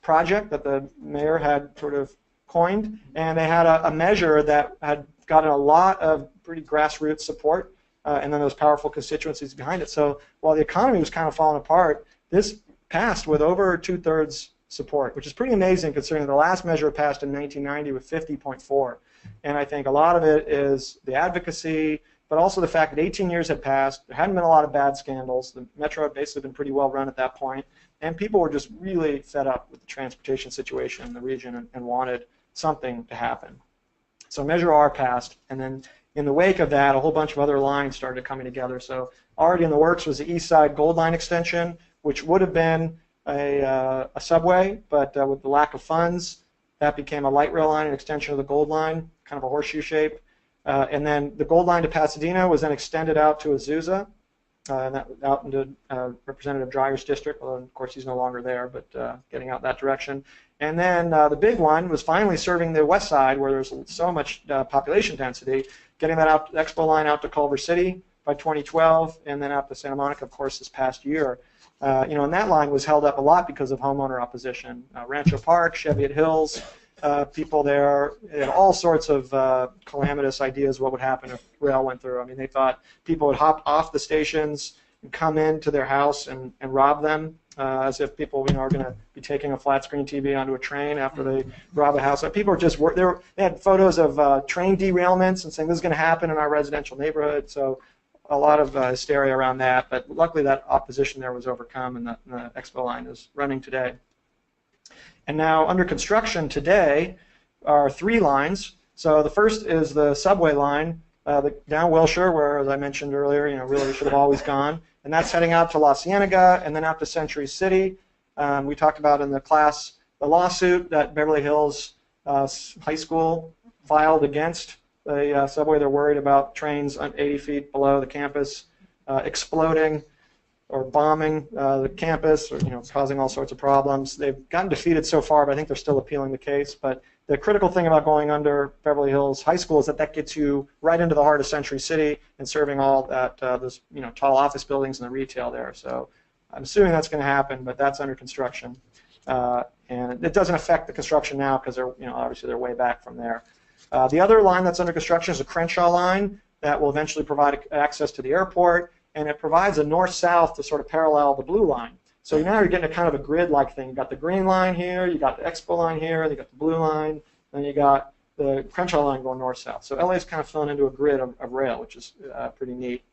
project that the mayor had sort of coined, and they had a measure that had gotten a lot of pretty grassroots support, and then those powerful constituencies behind it. So while the economy was kind of falling apart, this passed with over 2/3 support, which is pretty amazing considering the last measure passed in 1990 with 50.4. And I think a lot of it is the advocacy, but also the fact that 18 years had passed, there hadn't been a lot of bad scandals, the Metro had basically been pretty well run at that point, and people were just really fed up with the transportation situation in the region and wanted something to happen. So Measure R passed, and then in the wake of that, a whole bunch of other lines started coming together. So already in the works was the East Side Gold Line extension, which would have been a subway, but with the lack of funds, that became a light rail line, an extension of the Gold Line, kind of a horseshoe shape. And then the Gold Line to Pasadena was then extended out to Azusa, and that out into Representative Dreyer's district, although of course he's no longer there, but getting out that direction. And then the big one was finally serving the west side where there's so much population density, getting that out, the Expo line out to Culver City by 2012, and then out to Santa Monica, of course, this past year. You know, and that line was held up a lot because of homeowner opposition. Rancho Park, Cheviot Hills, people there, had all sorts of calamitous ideas what would happen if rail went through. I mean, they thought people would hop off the stations and come into their house and rob them, as if people, you know, are going to be taking a flat screen TV onto a train after they rob a house. People were just, they had photos of train derailments and saying this is going to happen in our residential neighborhood. So a lot of hysteria around that, but luckily that opposition there was overcome, and the Expo line is running today. And now under construction today are 3 lines. So the first is the subway line down Wilshire, where, as I mentioned earlier, you know, really should have always gone, and that's heading out to La Cienega and then out to Century City. We talked about in the class the lawsuit that Beverly Hills High School filed against the subway. They're worried about trains 80 feet below the campus exploding or bombing the campus, or, you know, causing all sorts of problems. They've gotten defeated so far, but I think they're still appealing the case. But the critical thing about going under Beverly Hills High School is that that gets you right into the heart of Century City and serving all that those, you know, tall office buildings and the retail there. So I'm assuming that's going to happen, but that's under construction, and it doesn't affect the construction now because they're, you know, obviously they're way back from there. The other line that's under construction is the Crenshaw line that will eventually provide access to the airport, and it provides a north-south to sort of parallel the blue line. So now you're getting a kind of a grid-like thing. You've got the green line here, you got the Expo line here, you got the blue line, then you got the Crenshaw line going north-south. So LA is kind of filling into a grid of rail, which is pretty neat.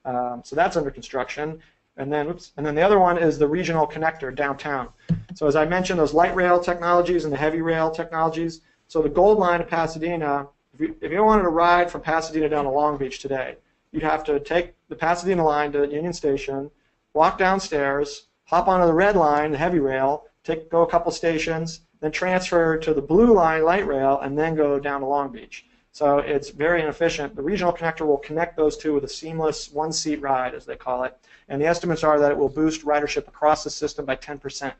So that's under construction. And then the other one is the regional connector downtown. So as I mentioned, those light rail technologies and the heavy rail technologies. So the Gold Line to Pasadena, if you wanted to ride from Pasadena down to Long Beach today, you'd have to take the Pasadena line to Union Station, walk downstairs, hop onto the red line, the heavy rail, go a couple stations, then transfer to the blue line, light rail, and then go down to Long Beach. So it's very inefficient. The regional connector will connect those two with a seamless one-seat ride, as they call it. And the estimates are that it will boost ridership across the system by 10%.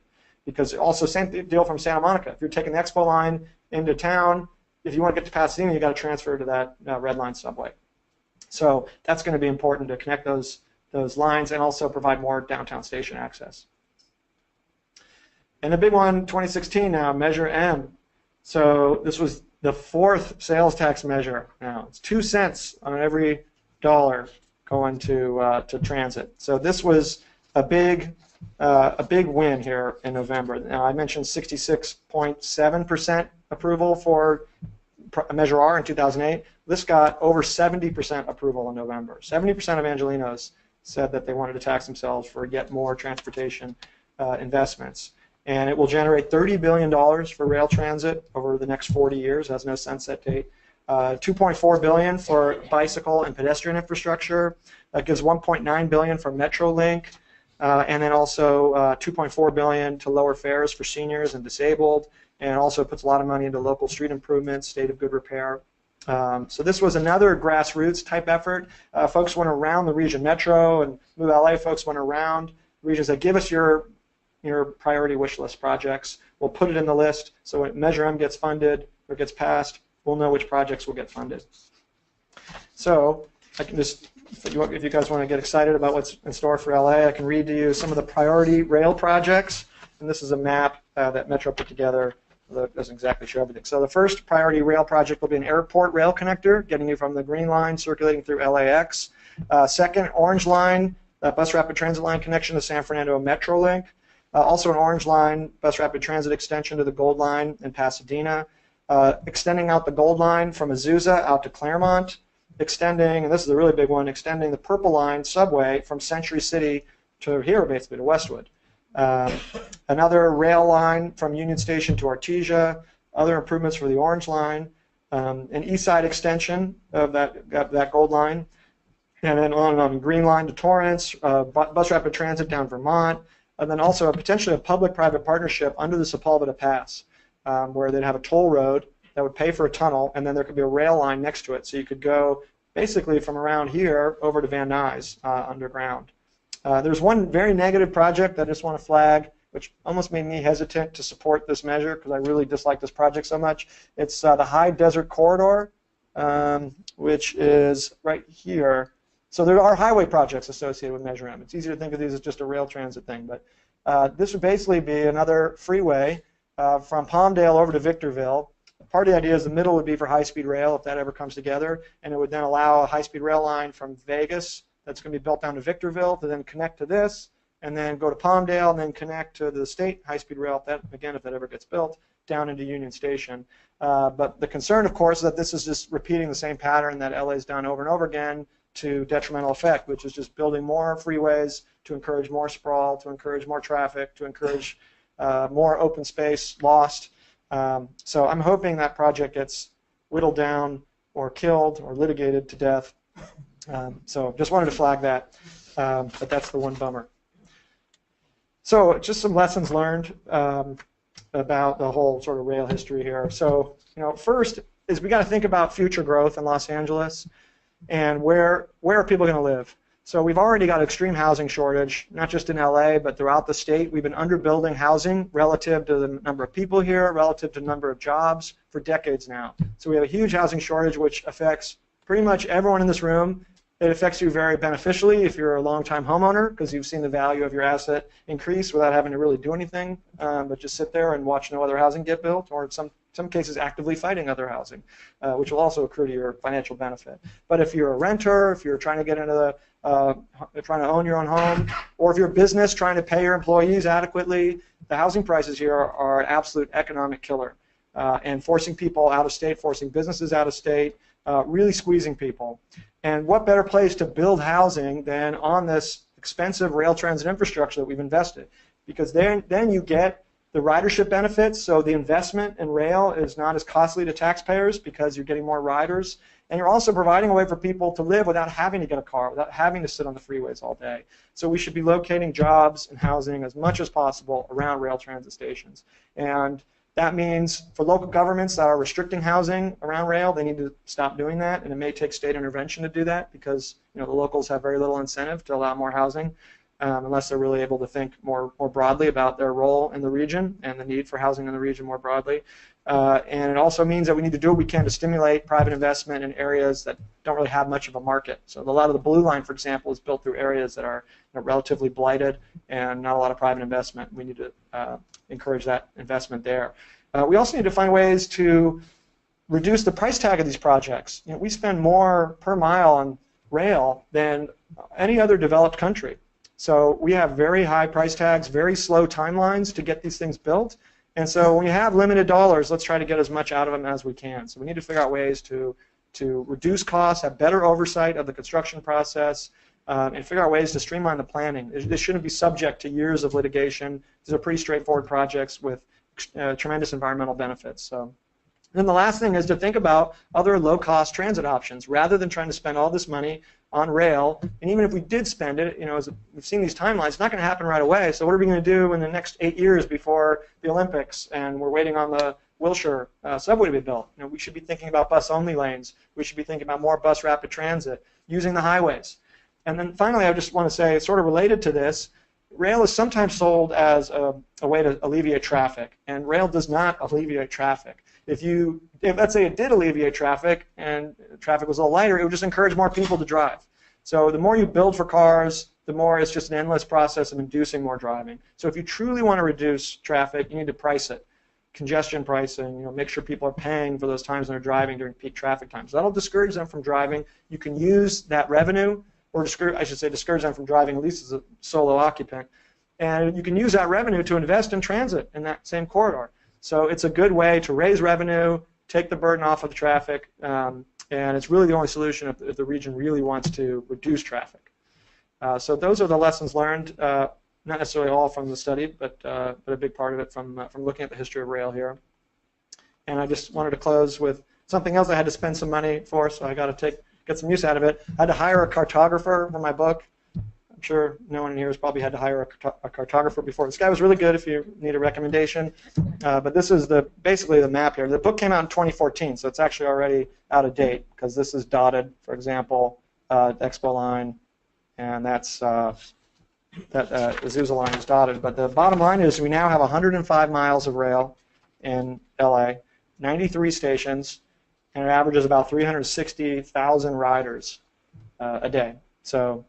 Because also, same deal from Santa Monica. If you're taking the Expo line into town, if you want to get to Pasadena, you've got to transfer to that red line subway. So that's going to be important to connect those lines and also provide more downtown station access. And the big one, 2016 now, Measure M. So this was the fourth sales tax measure now. It's 2 cents on every dollar going to transit. So this was a big win here in November. Now I mentioned 66.7% approval for Measure R in 2008. This got over 70% approval in November. 70% of Angelenos said that they wanted to tax themselves for yet more transportation investments. And it will generate $30 billion for rail transit over the next 40 years. It has no sunset date. $2.4 billion for bicycle and pedestrian infrastructure. That gives $1.9 billion for Metrolink, and then also $2.4 billion to lower fares for seniors and disabled, and also puts a lot of money into local street improvements, state of good repair. So this was another grassroots type effort. Folks went around the region, Metro and Move LA folks went around regions that give us your priority wish list projects. We'll put it in the list, so when Measure M gets funded or gets passed, we'll know which projects will get funded. So I can just, if you guys want to get excited about what's in store for LA, I can read to you some of the priority rail projects. And this is a map that Metro put together that doesn't exactly show everything. So the first priority rail project will be an airport rail connector, getting you from the Green Line circulating through LAX. Second, Orange Line, bus rapid transit line connection to San Fernando Metrolink. Also an Orange Line bus rapid transit extension to the Gold Line in Pasadena. Extending out the Gold Line from Azusa out to Claremont. Extending, and this is a really big one, extending the Purple Line subway from Century City to here, basically, to Westwood. Another rail line from Union Station to Artesia. Other improvements for the Orange Line. An east side extension of that Gold Line. And then on Green Line to Torrance, bus rapid transit down Vermont. And then also potentially a public-private partnership under the Sepulveda Pass, where they'd have a toll road that would pay for a tunnel, and then there could be a rail line next to it. So you could go basically from around here over to Van Nuys underground. There's one very negative project that I just want to flag, which almost made me hesitant to support this measure because I really dislike this project so much. It's the High Desert Corridor, which is right here. So there are highway projects associated with Measure M. It's easy to think of these as just a rail transit thing, but this would basically be another freeway from Palmdale over to Victorville. Part of the idea is the middle would be for high-speed rail if that ever comes together, and it would then allow a high-speed rail line from Vegas that's going to be built down to Victorville to then connect to this, and then go to Palmdale, and then connect to the state high-speed rail, if that ever gets built, down into Union Station. But the concern, of course, is that this is just repeating the same pattern that LA's done over and over again to detrimental effect, which is just building more freeways to encourage more sprawl, to encourage more traffic, to encourage more open space lost. So I'm hoping that project gets whittled down or killed or litigated to death. So just wanted to flag that, but that's the one bummer. So just some lessons learned about the whole sort of rail history here. So first is we got to think about future growth in Los Angeles and where are people going to live. So we've already got extreme housing shortage, not just in LA, but throughout the state. We've been underbuilding housing relative to the number of people here, relative to the number of jobs for decades now. So we have a huge housing shortage, which affects pretty much everyone in this room. It affects you very beneficially if you're a long-time homeowner because you've seen the value of your asset increase without having to really do anything, but just sit there and watch no other housing get built, or in some cases actively fighting other housing, which will also accrue to your financial benefit. But if you're a renter, if you're trying to get into the trying to own your own home, or if you're a business trying to pay your employees adequately, the housing prices here are an absolute economic killer, and forcing people out of state, forcing businesses out of state, really squeezing people. And what better place to build housing than on this expensive rail transit infrastructure that we've invested? Because then you get the ridership benefits, so the investment in rail is not as costly to taxpayers because you're getting more riders, and you're also providing a way for people to live without having to get a car, without having to sit on the freeways all day. So we should be locating jobs and housing as much as possible around rail transit stations. And that means for local governments that are restricting housing around rail, they need to stop doing that, and it may take state intervention to do that because the locals have very little incentive to allow more housing unless they're really able to think more broadly about their role in the region and the need for housing in the region more broadly. And it also means that we need to do what we can to stimulate private investment in areas that don't really have much of a market. So a lot of the Blue Line, for example, is built through areas that are relatively blighted and not a lot of private investment. We need to encourage that investment there. We also need to find ways to reduce the price tag of these projects. We spend more per mile on rail than any other developed country. So we have very high price tags, very slow timelines to get these things built. And so when you have limited dollars, let's try to get as much out of them as we can. So we need to figure out ways to reduce costs, have better oversight of the construction process, and figure out ways to streamline the planning. This shouldn't be subject to years of litigation. These are pretty straightforward projects with tremendous environmental benefits. So. Then the last thing is to think about other low-cost transit options rather than trying to spend all this money on rail. And even if we did spend it, as we've seen these timelines, it's not going to happen right away. So what are we going to do in the next 8 years before the Olympics and we're waiting on the Wilshire subway to be built? We should be thinking about bus-only lanes. We should be thinking about more bus rapid transit, using the highways. And then finally, I just want to say, sort of related to this, rail is sometimes sold as a way to alleviate traffic, and rail does not alleviate traffic. If let's say it did alleviate traffic and traffic was a little lighter, it would just encourage more people to drive. So the more you build for cars, the more it's just an endless process of inducing more driving. So if you truly want to reduce traffic, you need to price it. Congestion pricing, make sure people are paying for those times when they're driving during peak traffic times. That'll discourage them from driving. You can use that revenue, or I should say discourage them from driving, at least as a solo occupant. And you can use that revenue to invest in transit in that same corridor. So it's a good way to raise revenue, take the burden off of the traffic, and it's really the only solution if the region really wants to reduce traffic. So those are the lessons learned, not necessarily all from the study, but a big part of it from looking at the history of rail here. And I just wanted to close with something else I had to spend some money for, so I got to get some use out of it. I had to hire a cartographer for my book. I'm sure no one in here has probably had to hire a cartographer before. This guy was really good if you need a recommendation. But this is basically the map here. The book came out in 2014, so it's actually already out of date because this is dotted, for example, Expo line, and that's the Azusa line is dotted. But the bottom line is we now have 105 miles of rail in LA, 93 stations, and it averages about 360,000 riders a day. So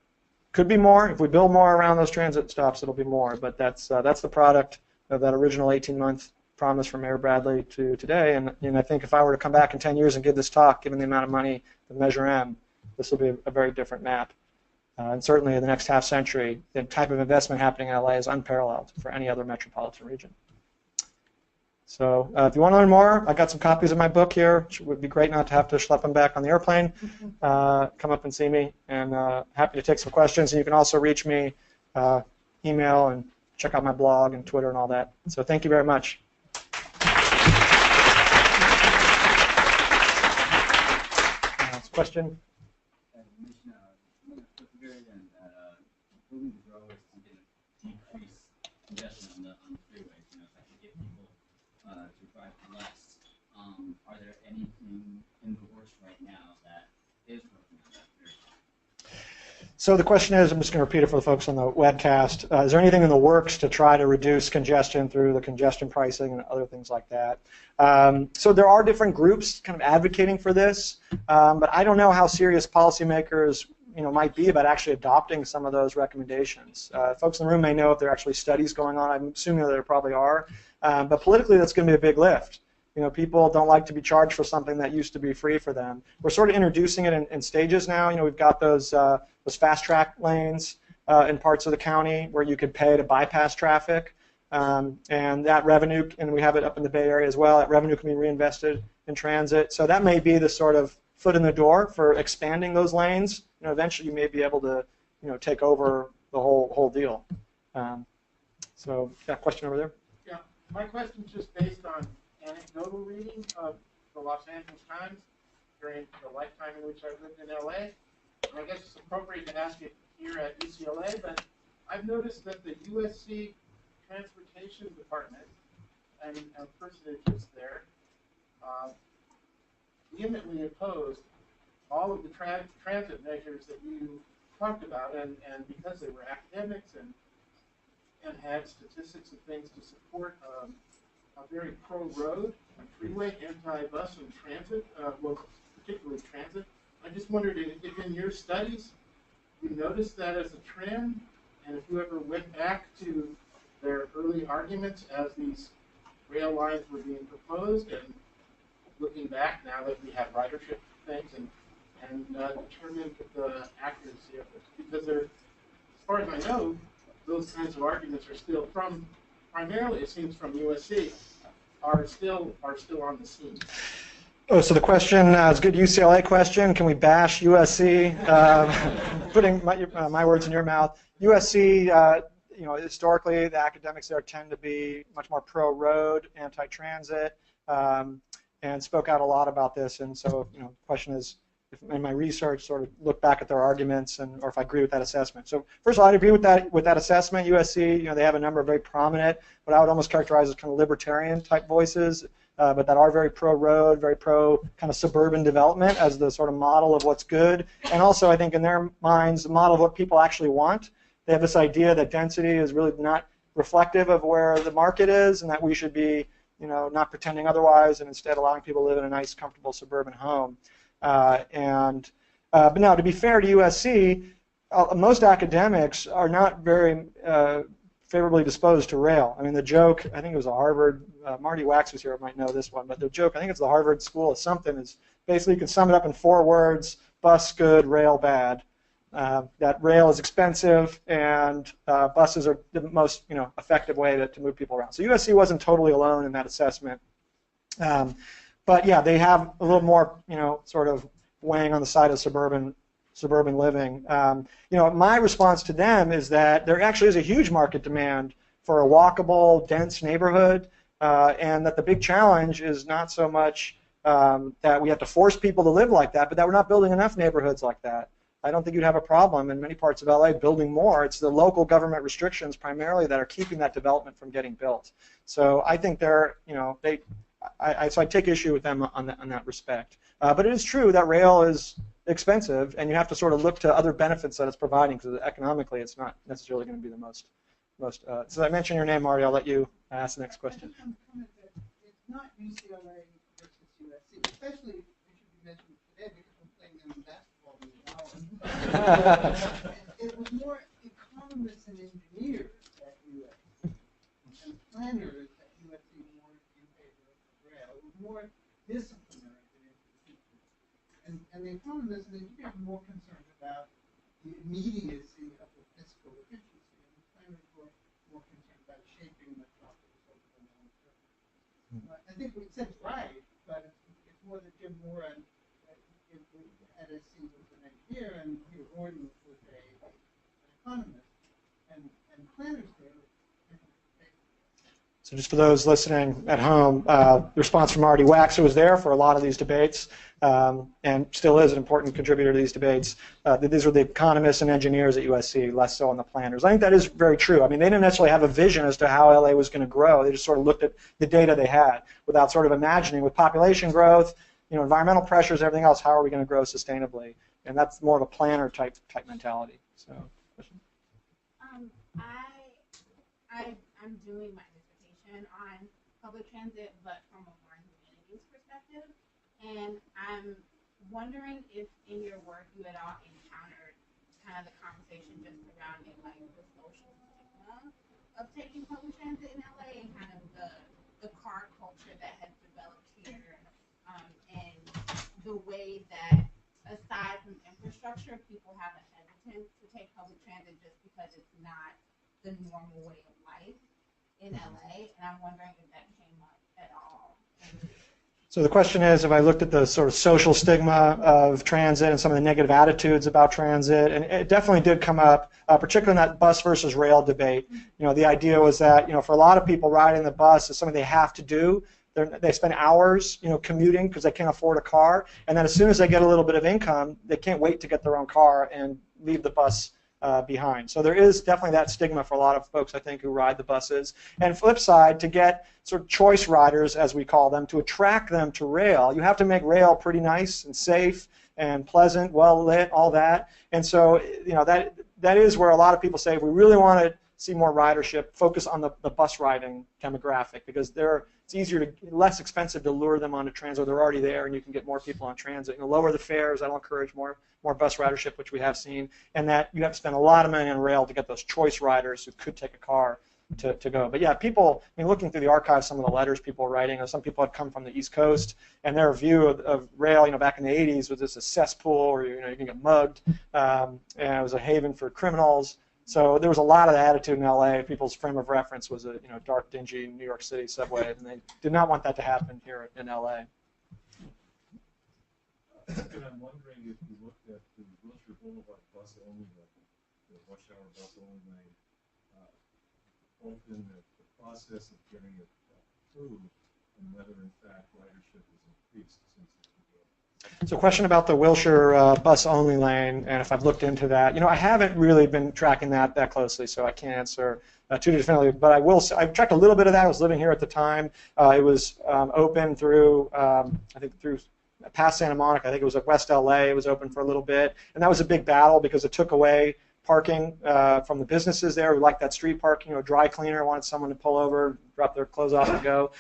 could be more. If we build more around those transit stops, it'll be more. But that's the product of that original 18-month promise from Mayor Bradley to today. And I think if I were to come back in 10 years and give this talk, given the amount of money with Measure M, this will be a very different map. And certainly in the next half century, the type of investment happening in LA is unparalleled for any other metropolitan region. So if you want to learn more, I got some copies of my book here. It would be great not to have to schlep them back on the airplane. Come up and see me, and happy to take some questions. And you can also reach me, email, and check out my blog and Twitter and all that. So thank you very much. Question? Moving the roads to decrease congestion on the freeways, to get people to drive less. Are there anything in the works right now that is working on that? So the question is, I'm just going to repeat it for the folks on the webcast. Is there anything in the works to try to reduce congestion through the congestion pricing and other things like that? So there are different groups kind of advocating for this, but I don't know how serious policymakers might be about actually adopting some of those recommendations. Folks in the room may know if there are actually studies going on. I'm assuming that there probably are. But politically, that's going to be a big lift. People don't like to be charged for something that used to be free for them. We're sort of introducing it in stages now. We've got those fast track lanes in parts of the county where you could pay to bypass traffic. And that revenue, and we have it up in the Bay Area as well, that revenue can be reinvested in transit. So that may be the sort of foot in the door for expanding those lanes. Eventually you may be able to, take over the whole deal. So, yeah, question over there? Yeah, my question is just based on anecdotal reading of the Los Angeles Times during the lifetime in which I've lived in LA. And I guess it's appropriate to ask it here at UCLA, but I've noticed that the USC Transportation Department and personages there vehemently opposed all of the transit measures that you talked about, and because they were academics and had statistics and things to support a very pro-road, freeway, anti-bus and transit, particularly transit. I just wondered if in your studies you noticed that as a trend, and if you ever went back to their early arguments as these rail lines were being proposed, and looking back now that we have ridership things and determined the accuracy of it. Because they're, as far as I know, those kinds of arguments are still from, primarily it seems from USC, are still on the scene. Oh, so the question is a good UCLA question. Can we bash USC? Putting my words in your mouth. USC, you know, historically the academics there tend to be much more pro-road, anti-transit, and spoke out a lot about this. And so, you know, the question is, if in my research, sort of look back at their arguments, or if I agree with that assessment. So first of all, I agree with that assessment. USC, you know, they have a number of very prominent, what I would almost characterize as kind of libertarian type voices, but that are very pro-road, very pro kind of suburban development as the sort of model of what's good. And also, I think in their minds, the model of what people actually want. They have this idea that density is really not reflective of where the market is, and that we should be, you know, not pretending otherwise, and instead allowing people to live in a nice, comfortable suburban home. But now, to be fair to USC, most academics are not very favorably disposed to rail. I mean, the joke, I think it was a Harvard, Marty Wax was here, might know this one, but the joke, I think it's the Harvard School of something, is basically you can sum it up in 4 words: bus good, rail bad. That rail is expensive, and buses are the most, you know, effective way to move people around. So USC wasn't totally alone in that assessment. But yeah, they have a little more, you know, sort of weighing on the side of suburban living. You know, my response to them is that there actually is a huge market demand for a walkable, dense neighborhood, and that the big challenge is not so much that we have to force people to live like that, but that we're not building enough neighborhoods like that. I don't think you'd have a problem in many parts of LA building more. It's the local government restrictions primarily that are keeping that development from getting built. So I think they're, you know, so I take issue with them on that respect. But it is true that rail is expensive, and you have to sort of look to other benefits that it's providing, because economically it's not necessarily going to be the most. So I mentioned your name, Marty. I'll let you ask the next question. It's not UCLA versus USC, especially it should be mentioned today because we're playing them in basketball in an hour. It was more economists and engineers at USC and planners at USC more in favor of rail. It was more disciplinary than institutional. And the economists and engineers were more concerned about the immediacy of the fiscal efficiency, and the planners were more concerned about shaping the metropolis over the long term. I think what you said is right, but it's more that Jim Moore at SC was an engineer, and Peter Gordon was an economist, and planners there. So just for those listening at home, the response from Marty Wax, who was there for a lot of these debates, and still is an important contributor to these debates, these were the economists and engineers at USC, less so on the planners. I think that is very true. I mean, they didn't necessarily have a vision as to how LA was going to grow. They just sort of looked at the data they had without sort of imagining, with population growth, you know, environmental pressures, everything else, how are we going to grow sustainably? And that's more of a planner type mentality. So, question? I'm doing my dissertation on public transit, but from a more humanities perspective. And I'm wondering if in your work you at all encountered kind of the conversation just surrounding like the social stigma of taking public transit in LA, and kind of the car culture that has developed here, and the way that aside from infrastructure, people have a hesitance to take public transit just because it's not the normal way of life in LA, and I'm wondering if that came up at all. So the question is, if I looked at the sort of social stigma of transit and some of the negative attitudes about transit, and it definitely did come up, particularly in that bus versus rail debate. You know, the idea was that, you know, for a lot of people, riding the bus is something they have to do. They spend hours, you know, commuting because they can't afford a car, and then as soon as they get a little bit of income, they can't wait to get their own car and leave the bus behind. So there is definitely that stigma for a lot of folks, I think, who ride the buses. And flip side, to get sort of choice riders, as we call them, to attract them to rail, you have to make rail pretty nice and safe and pleasant, well lit, all that. And so, you know, that is where a lot of people say, if we really want to see more ridership, focus on the bus riding demographic, because it's easier less expensive to lure them onto transit. They're already there, and you can get more people on transit. You know, lower the fares. That'll encourage more bus ridership, which we have seen, and that you have to spend a lot of money on rail to get those choice riders who could take a car. to go. But yeah, people, I mean, looking through the archives, some of the letters people were writing, some people had come from the East Coast, and their view of rail, back in the 80s was this a cesspool where, you can get mugged, and it was a haven for criminals. So there was a lot of the attitude in LA. People's frame of reference was a dark, dingy New York City subway, and they did not want that to happen here in LA. And I'm wondering if you looked at the Wilshire Boulevard bus only, the rush hour bus only lane, open the process of getting it approved, and whether in fact ridership has increased since it began. So question about the Wilshire bus only lane, and if I've looked into that. I haven't really been tracking that closely, so I can't answer too definitively, but I will say, I've tracked a little bit of that. I was living here at the time. It was open through, I think through past Santa Monica. I think it was at West LA. It was open for a little bit, and that was a big battle because it took away parking from the businesses there who liked that street parking. A dry cleaner wanted someone to pull over, drop their clothes off and go.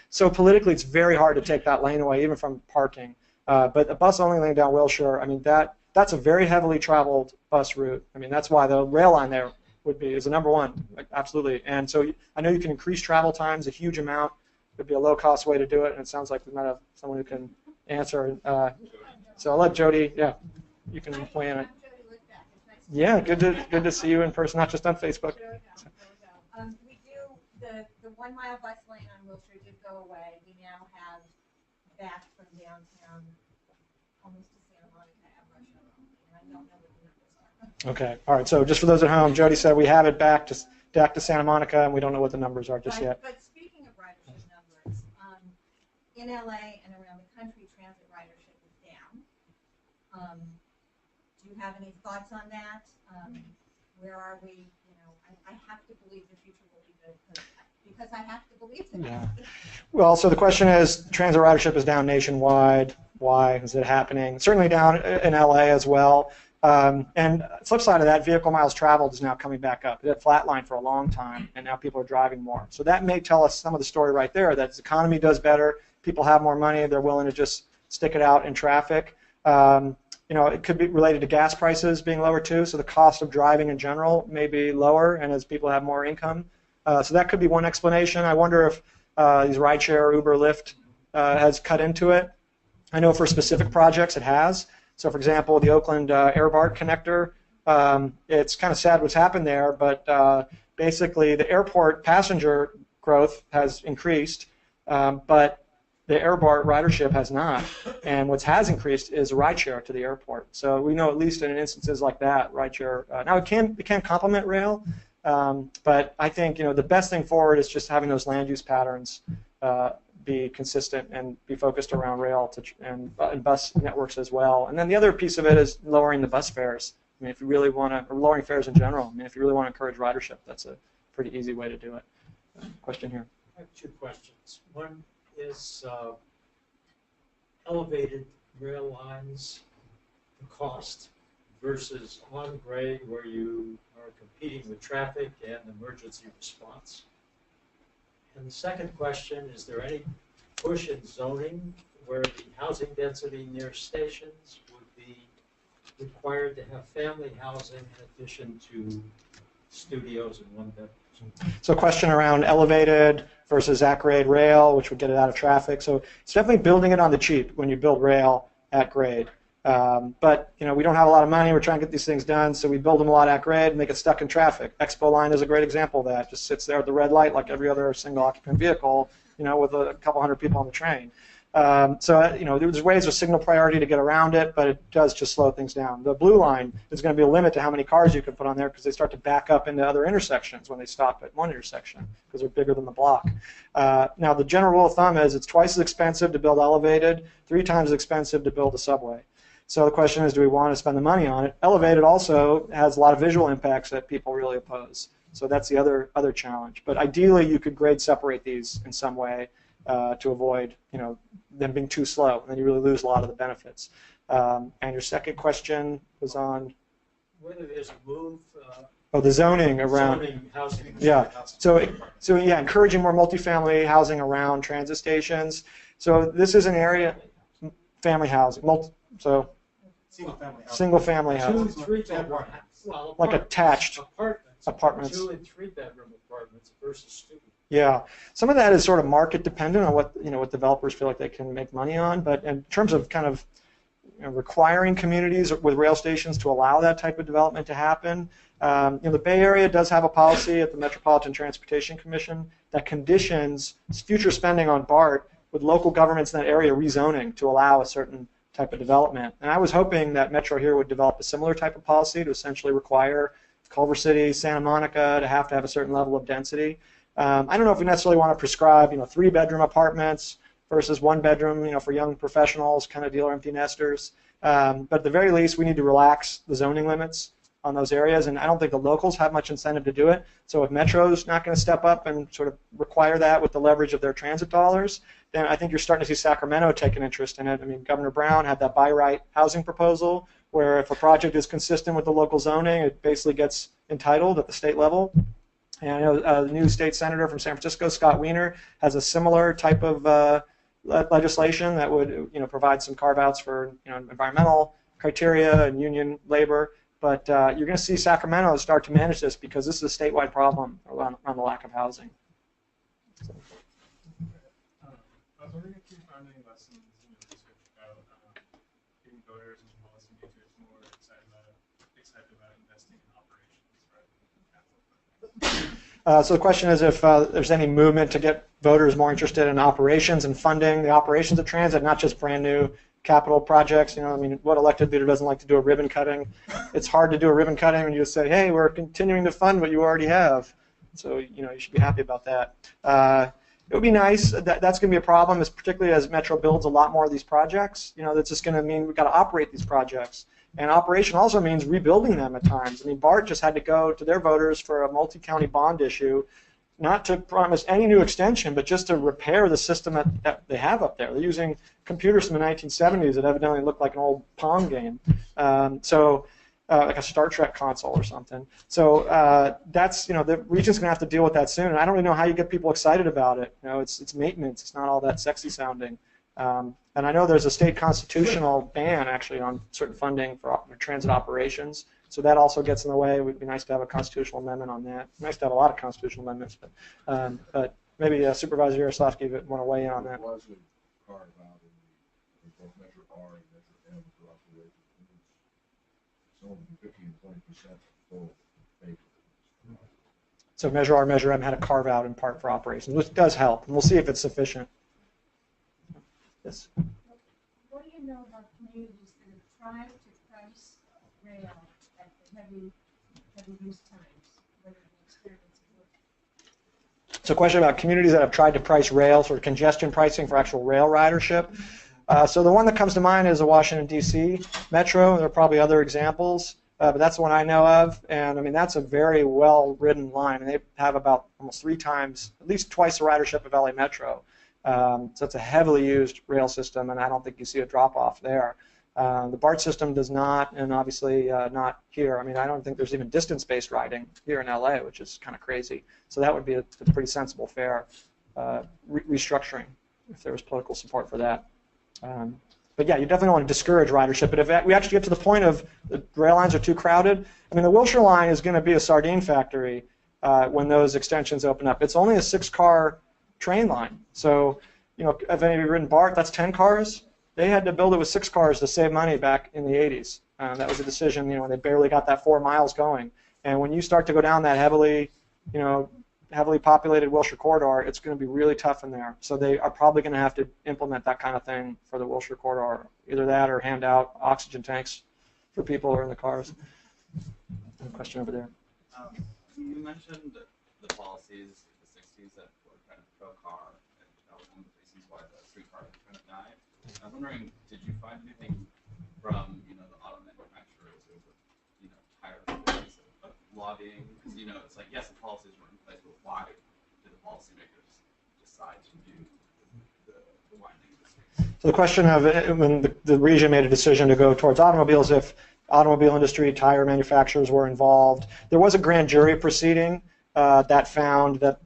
So politically, it's very hard to take that lane away, even from parking. But a bus only lane down Wilshire, that's a very heavily traveled bus route. That's why the rail line there is the number one, absolutely. And so I know you can increase travel times a huge amount. It would be a low-cost way to do it, and it sounds like we might have someone who can answer. So I'll let Jody, you can weigh in. Yeah, good to see you in person, not just on Facebook. We do, the 1 mile bus lane on Wilshire did go away. We now have back from downtown almost to Santa Monica at rush hour only, and I don't know what the numbers are. Okay, all right, so just for those at home, Jody said we have it back to Santa Monica, and we don't know what the numbers are just yet. But speaking of ridership numbers, in LA and around the country, transit ridership is down. Do you have any thoughts on that? Where are we? I have to believe the future will be good because I have to believe that. Yeah. Well, so the question is, transit ridership is down nationwide. Why is it happening? Certainly down in LA as well. And flip side of that, vehicle miles traveled is now coming back up. It had flatlined for a long time, and now people are driving more. So that may tell us some of the story right there, that as the economy does better, people have more money, they're willing to just stick it out in traffic. It could be related to gas prices being lower too, so the cost of driving in general may be lower, and as people have more income. So that could be one explanation. I wonder if these rideshare, Uber, Lyft has cut into it. I know for specific projects it has. So for example, the Oakland Airport connector, it's kind of sad what's happened there, but basically the airport passenger growth has increased, but the airport ridership has not, and what has increased is rideshare to the airport. So we know at least in instances like that, rideshare. Now it can complement rail, but I think the best thing forward is just having those land use patterns be consistent and be focused around rail and bus networks as well. And then the other piece of it is lowering the bus fares. If you really want to, or lowering fares in general. If you really want to encourage ridership, that's a pretty easy way to do it. Question here. I have two questions. One is elevated rail lines, the cost, versus on grade where you are competing with traffic and emergency response. And the second question, is there any push in zoning where the housing density near stations would be required to have family housing in addition to studios and one bedrooms? So question around elevated versus at-grade rail, which would get it out of traffic. So it's definitely building it on the cheap when you build rail at grade. But we don't have a lot of money. We're trying to get these things done, so we build them a lot at grade and they get stuck in traffic. Expo line is a great example of that. Just sits there at the red light like every other single occupant vehicle, with a couple hundred people on the train. There's ways of signal priority to get around it, but it does just slow things down. The blue line is going to be a limit to how many cars you can put on there because they start to back up into other intersections when they stop at one intersection because they're bigger than the block. Now, the general rule of thumb is it's twice as expensive to build elevated, 3 times as expensive to build a subway. So the question is, do we want to spend the money on it? Elevated also has a lot of visual impacts that people really oppose. So that's the other challenge. But ideally, you could grade separate these in some way to avoid, them being too slow, and then you really lose a lot of the benefits. And your second question was on whether there's a move. The zoning around. Zoning housing. Yeah. So encouraging more multifamily housing around transit stations. So this is an area, family housing. Single family housing. 2, 3 bedroom. Well, like attached. Apartment apartments. 2 and 3 bedroom apartments versus student. Yeah, some of that is sort of market dependent on what what developers feel like they can make money on. But in terms of kind of requiring communities with rail stations to allow that type of development to happen, the Bay Area does have a policy at the Metropolitan Transportation Commission that conditions future spending on BART with local governments in that area rezoning to allow a certain type of development. And I was hoping that Metro here would develop a similar type of policy to essentially require Culver City, Santa Monica to have a certain level of density. I don't know if we necessarily want to prescribe 3-bedroom apartments versus 1-bedroom, for young professionals, kind of deal, or empty nesters. But at the very least, we need to relax the zoning limits on those areas, and I don't think the locals have much incentive to do it. So if Metro's not going to step up and sort of require that with the leverage of their transit dollars, then I think you're starting to see Sacramento take an interest in it. I mean, Governor Brown had that by right housing proposal where if a project is consistent with the local zoning, it basically gets entitled at the state level. And I know the new state senator from San Francisco, Scott Wiener, has a similar type of legislation that would provide some carve-outs for environmental criteria and union labor. But you're going to see Sacramento start to manage this because this is a statewide problem around the lack of housing. So. I was wondering if you found any lessons in your research about getting voters and policymakers more excited about investing in operations rather than capital. So the question is if there's any movement to get voters more interested in operations and funding the operations of transit, not just brand new capital projects. I mean, what elected leader doesn't like to do a ribbon cutting? It's hard to do a ribbon cutting when you just say, hey, we're continuing to fund what you already have. So, you should be happy about that. It would be nice. That's going to be a problem, particularly as Metro builds a lot more of these projects. That's just going to mean we've got to operate these projects. And operation also means rebuilding them at times. I mean, BART just had to go to their voters for a multi-county bond issue, not to promise any new extension, but just to repair the system that they have up there. They're using computers from the 1970s that evidently look like an old Pong game, like a Star Trek console or something. So that's, the region's going to have to deal with that soon. And I don't really know how you get people excited about it. It's maintenance. It's not all that sexy sounding. And I know there's a state constitutional ban actually on certain funding for transit operations. So that also gets in the way. It would be nice to have a constitutional amendment on that. Nice to have a lot of constitutional amendments, but maybe Supervisor Yaroslavsky would want to weigh in on that. Was it carved out in both Measure R and Measure M for operations? It's only 15 to 20% full pay. So Measure R, Measure M had a carve out in part for operations, which does help, and we'll see if it's sufficient. Yes. What do you know about communities that have tried to price rail at the heavy use times? What are the experiences with? So a question about communities that have tried to price rail, sort of congestion pricing for actual rail ridership. So the one that comes to mind is the Washington, D.C. Metro. There are probably other examples, but that's the one I know of. And I mean, that's a very well-ridden line. And they have about almost 3 times, at least twice the ridership of LA Metro. So it's a heavily used rail system, and I don't think you see a drop-off there. The BART system does not, and obviously not here. I mean, I don't think there's even distance-based riding here in LA, which is kind of crazy. So that would be a pretty sensible fare restructuring if there was political support for that. But yeah, you definitely don't want to discourage ridership. But if we actually get to the point of the rail lines are too crowded, I mean, the Wilshire line is going to be a sardine factory when those extensions open up. It's only a 6-car train line. So, if any of you have ridden BART, that's 10 cars. They had to build it with 6 cars to save money back in the 80s. That was a decision, when they barely got that 4 miles going. And when you start to go down that heavily populated Wilshire corridor, it's going to be really tough in there. So they are probably going to have to implement that kind of thing for the Wilshire corridor. Either that or hand out oxygen tanks for people who are in the cars. Question over there. You mentioned the policies of the 60s that were kind of pro-car, and that was one of the reasons why the streetcar kind of died. I was wondering, did you find anything from the auto manufacturers or the tire companies of lobbying? Because it's like, yes, the policies were in place, but why did the policymakers decide to do the winding industry? So the question of when the region made a decision to go towards automobiles, if automobile industry, tire manufacturers were involved. There was a grand jury proceeding that found that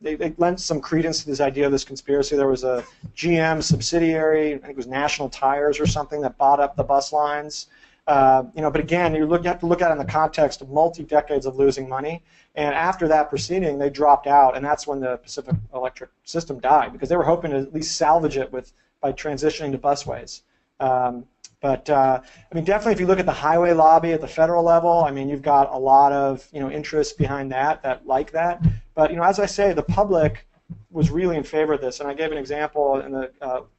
they lent some credence to this idea of this conspiracy. There was a GM subsidiary, I think it was National Tires or something, that bought up the bus lines. But again, you have to look at it in the context of multi-decades of losing money. And after that proceeding, they dropped out, and that's when the Pacific Electric system died, because they were hoping to at least salvage it by transitioning to busways. Definitely, if you look at the highway lobby at the federal level, you've got a lot of interest behind that like that. But as I say, the public was really in favor of this, and I gave an example in the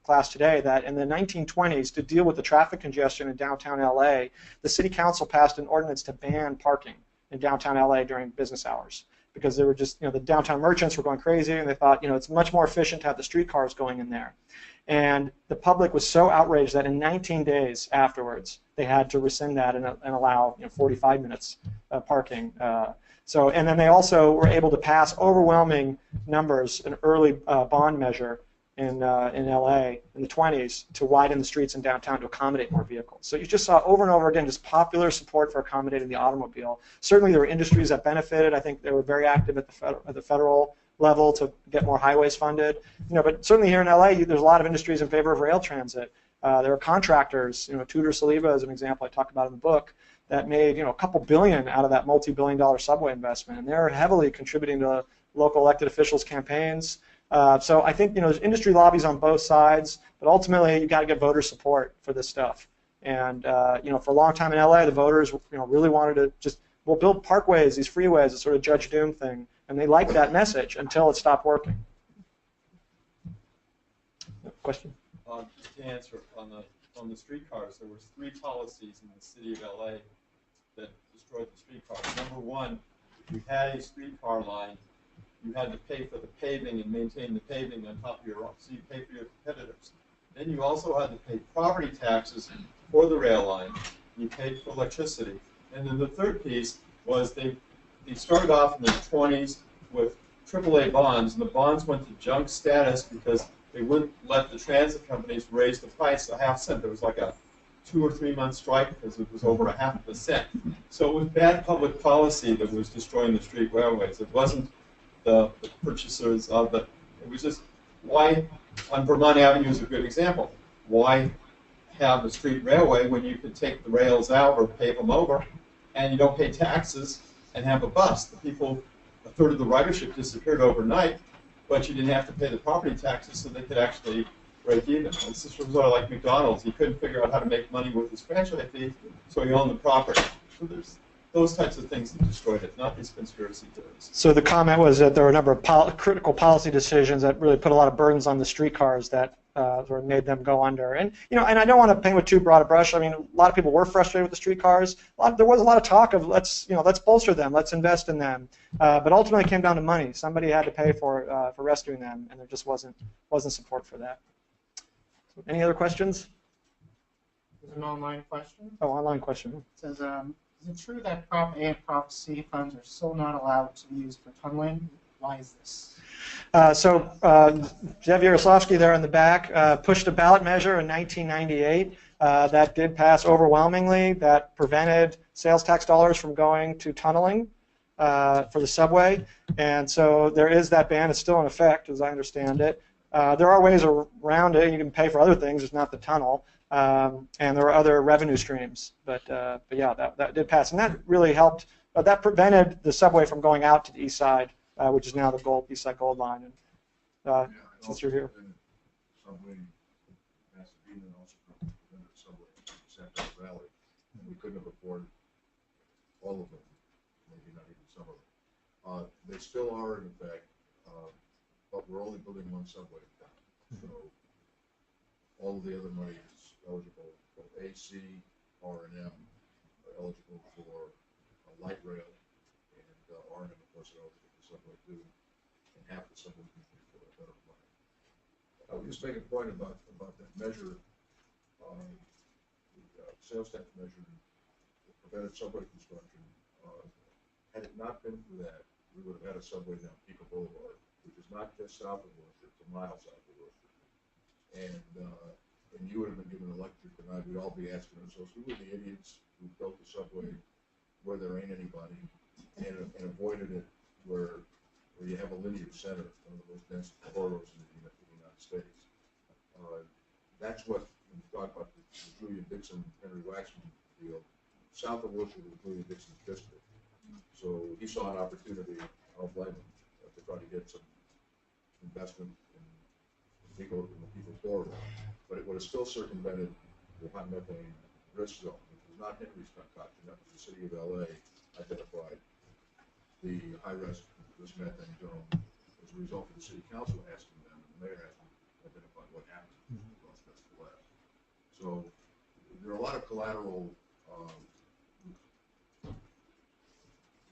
class today that in the 1920s, to deal with the traffic congestion in downtown LA, the city council passed an ordinance to ban parking in downtown LA during business hours, because they were just, the downtown merchants were going crazy, and they thought, it's much more efficient to have the streetcars going in there. And the public was so outraged that in 19 days afterwards, they had to rescind that and allow 45 minutes parking. And then they also were able to pass overwhelming numbers, an early bond measure in LA in the 20s to widen the streets in downtown to accommodate more vehicles. So you just saw over and over again just popular support for accommodating the automobile. Certainly there were industries that benefited. I think they were very active at the federal level to get more highways funded. But certainly here in LA, there's a lot of industries in favor of rail transit. There are contractors, Tudor Saliba is an example I talk about in the book, that made a couple billion out of that multi-billion-dollar subway investment, and they're heavily contributing to local elected officials' campaigns. So I think there's industry lobbies on both sides, but ultimately you got to get voter support for this stuff. And for a long time in LA, the voters really wanted to just build parkways, these freeways, a sort of Judge Doom thing, and they liked that message until it stopped working. Question? Just to answer on the streetcars, there was 3 policies in the city of LA that destroyed the streetcars. Number one, if you had a streetcar line, you had to pay for the paving and maintain the paving on top of your own, so you pay for your competitors. Then you also had to pay property taxes for the rail line. You paid for electricity. And then the third piece was they started off in the 20s with AAA bonds, and the bonds went to junk status because they wouldn't let the transit companies raise the price a half cent. There was like a 2 or 3 month strike because it was over a half of a cent. So it was bad public policy that was destroying the street railways. It wasn't the purchasers of it. It was just why, on Vermont Avenue is a good example. Why have a street railway when you could take the rails out or pave them over and you don't pay taxes and have a bus? The people, a third of the ridership disappeared overnight, but you didn't have to pay the property taxes, so they could actually break even. This is sort of like McDonald's. He couldn't figure out how to make money with his franchise fee, so he owned the property. So there's those types of things that destroyed it, not these conspiracy theories. So the comment was that there were a number of critical policy decisions that really put a lot of burdens on the streetcars that sort of made them go under. And and I don't want to paint with too broad a brush. A lot of people were frustrated with the streetcars. There was a lot of talk of let's bolster them, let's invest in them. But ultimately, it came down to money. Somebody had to pay for rescuing them, and there just wasn't support for that. So any other questions? There's an online question. Oh, online question. It says, is it true that Prop A and Prop C funds are still not allowed to be used for tunneling? Why is this? So Zev Yaroslavsky there in the back pushed a ballot measure in 1998 that did pass overwhelmingly, that prevented sales tax dollars from going to tunneling for the subway. And so there is that ban. It's still in effect, as I understand it. There are ways around it. You can pay for other things, it's not the tunnel. And there are other revenue streams. But yeah, that did pass. And that really helped. That prevented the subway from going out to the east side, which is now the East Side Gold Line. And since you're here. Subway has to be there also prevented subway in Santa Valley. And we couldn't have afforded all of them, maybe not even some of them. They still are, in effect, but we're only building one subway in town. So all of the other money is eligible for AC, R&M, are eligible for light rail, and R&M, of course, are eligible for subway too, and half the subway can be for a better money. I would just make a point about that measure, the sales tax measure that prevented subway construction. Had it not been for that, we would have had a subway down Pico Boulevard, which is not just south of Worcester, it's a mile south of Worcester. And you would have been given a lecture tonight. We'd all be asking ourselves, who were the idiots who built the subway where there ain't anybody and avoided it where you have a linear center, one of the most dense corridors in the United States. That's what, when you talk about the Julian Dixon, Henry Waxman deal. South of Wilshire was including Dixon's district. So he saw an opportunity, I don't blame him, to try to get some investment in the people corridor. But it would have still circumvented the high methane risk zone, which was not Henry's concoction. That was the city of LA identified the high risk methane zone as a result of the city council asking them, and the mayor asking them to identify what happened across West to West. So there are a lot of collateral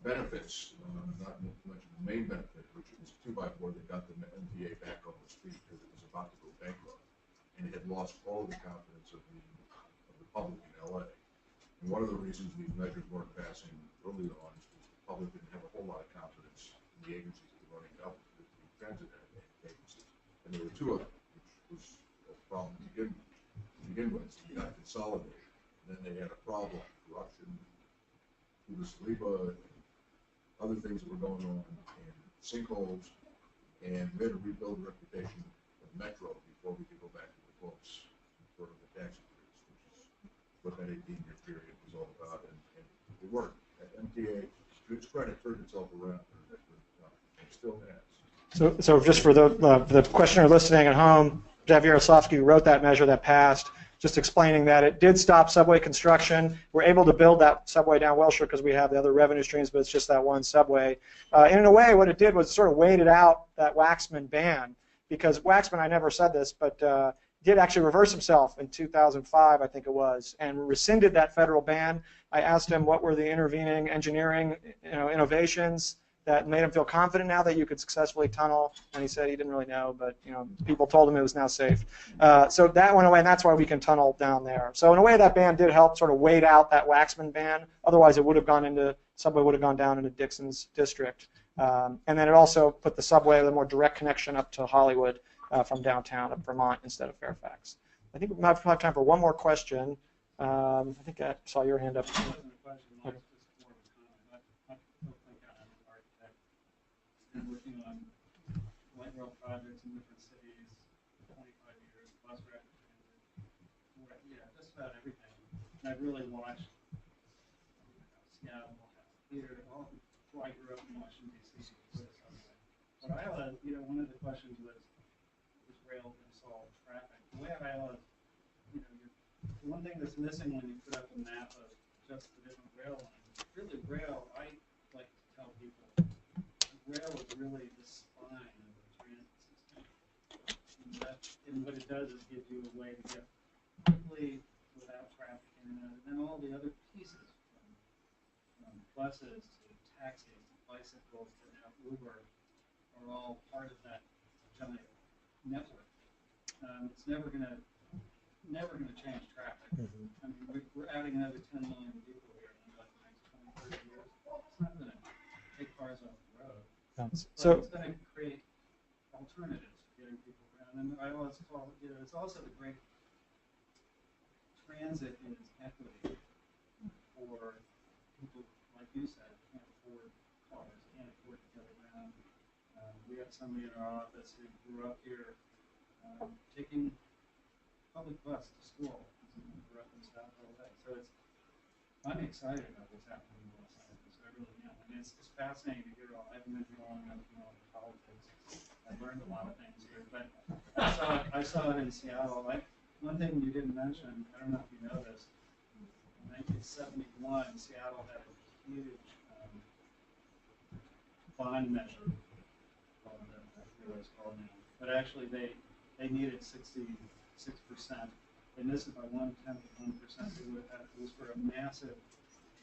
benefits, not much of the main benefit, which was 2x4 that got the MTA back on the street because it was about to go bankrupt, and it had lost all of the confidence of the public in LA. And one of the reasons these measures weren't passing early on is because the public didn't have a whole lot of confidence in the agencies that were running the transit agencies. And there were two of them, which was a problem to begin with. So you got consolidated. And then they had a problem, corruption, other things that were going on, and sinkholes, and we had to rebuild the reputation of Metro before we could go back to the books for the tax increase, which is what that 18-year period was all about, and it worked. MTA, to its credit, turned itself around, and still has. So just for the questioner listening at home, Jeff Yaroslavsky wrote that measure that passed, just explaining that it did stop subway construction. We're able to build that subway down Wilshire because we have the other revenue streams, but it's just that one subway. And in a way, what it did was sort of waited out that Waxman ban, because Waxman, I never said this, but did actually reverse himself in 2005, I think it was, and rescinded that federal ban. I asked him what were the intervening engineering innovations that made him feel confident now that you could successfully tunnel, and he said he didn't really know, but people told him it was now safe. So that went away, and that's why we can tunnel down there. So in a way, that ban did help sort of wait out that Waxman ban. Otherwise, it would have gone into subway would have gone down into Dixon's district, and then it also put the subway with a more direct connection up to Hollywood from downtown up Vermont instead of Fairfax. I think we might have time for one more question. I think I saw your hand up. Working on light rail projects in different cities, 25 years, bus rapid transit, just about everything. And I really watched Seattle, here, I grew up in Washington, D.C. But Iowa, one of the questions was rail going to solve traffic? The way Iowa, the one thing that's missing when you put up a map of just the different rail lines, really rail, I like to tell people, rail is really the spine of the transit system. And what it does is give you a way to get quickly without traffic in and out. And then all the other pieces, from buses to taxis to bicycles to now Uber, are all part of that giant network. It's never gonna change traffic. I mean, we're adding another 10 million people here in about the next 20, 30 years. It's not gonna take cars off the road. So it's going to create alternatives for getting people around. And I always call it's also the great transit in its equity for people, like you said, who can't afford cars, can't afford to get around. We have somebody in our office who grew up here taking public bus to school. Grew up in South LA. So I'm excited about what's happening in Los Angeles. I really am. And it's fascinating to hear all. I've been growing up in all the politics. I learned a lot of things here, but I saw it in Seattle. One thing you didn't mention, I don't know if you know this. In 1971, Seattle had a huge bond measure. I forget what it's called now. But actually, they needed 66%, and this is by 1/10 of 1%. It was for a massive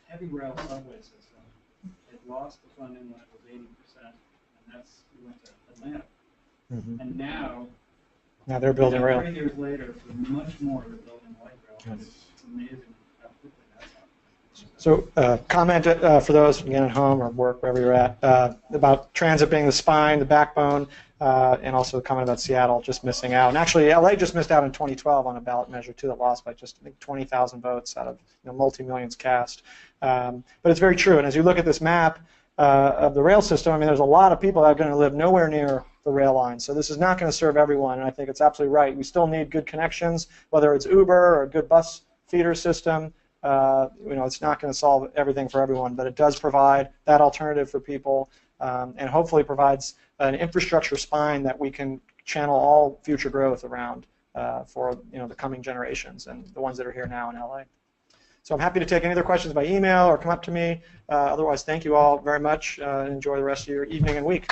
heavy rail subway system. It lost the funding when it was 80%, and we went to Atlanta. And now they're building rail. 3 years later, for much more, they're building light rail. It's amazing how quickly that's happening. So comment for those, again, at home or work, wherever you're at, about transit being the spine, the backbone, and also the comment about Seattle just missing out. And actually, LA just missed out in 2012 on a ballot measure, too, that lost by just, I think, 20,000 votes out of multi-millions cast. But it's very true. And as you look at this map of the rail system, I mean, there's a lot of people that are going to live nowhere near the rail line. So this is not going to serve everyone, and I think it's absolutely right. We still need good connections, whether it's Uber or a good bus feeder system. It's not going to solve everything for everyone, but it does provide that alternative for people, and hopefully provides an infrastructure spine that we can channel all future growth around for the coming generations and the ones that are here now in LA. So I'm happy to take any other questions by email or come up to me. Otherwise, thank you all very much, and enjoy the rest of your evening and week.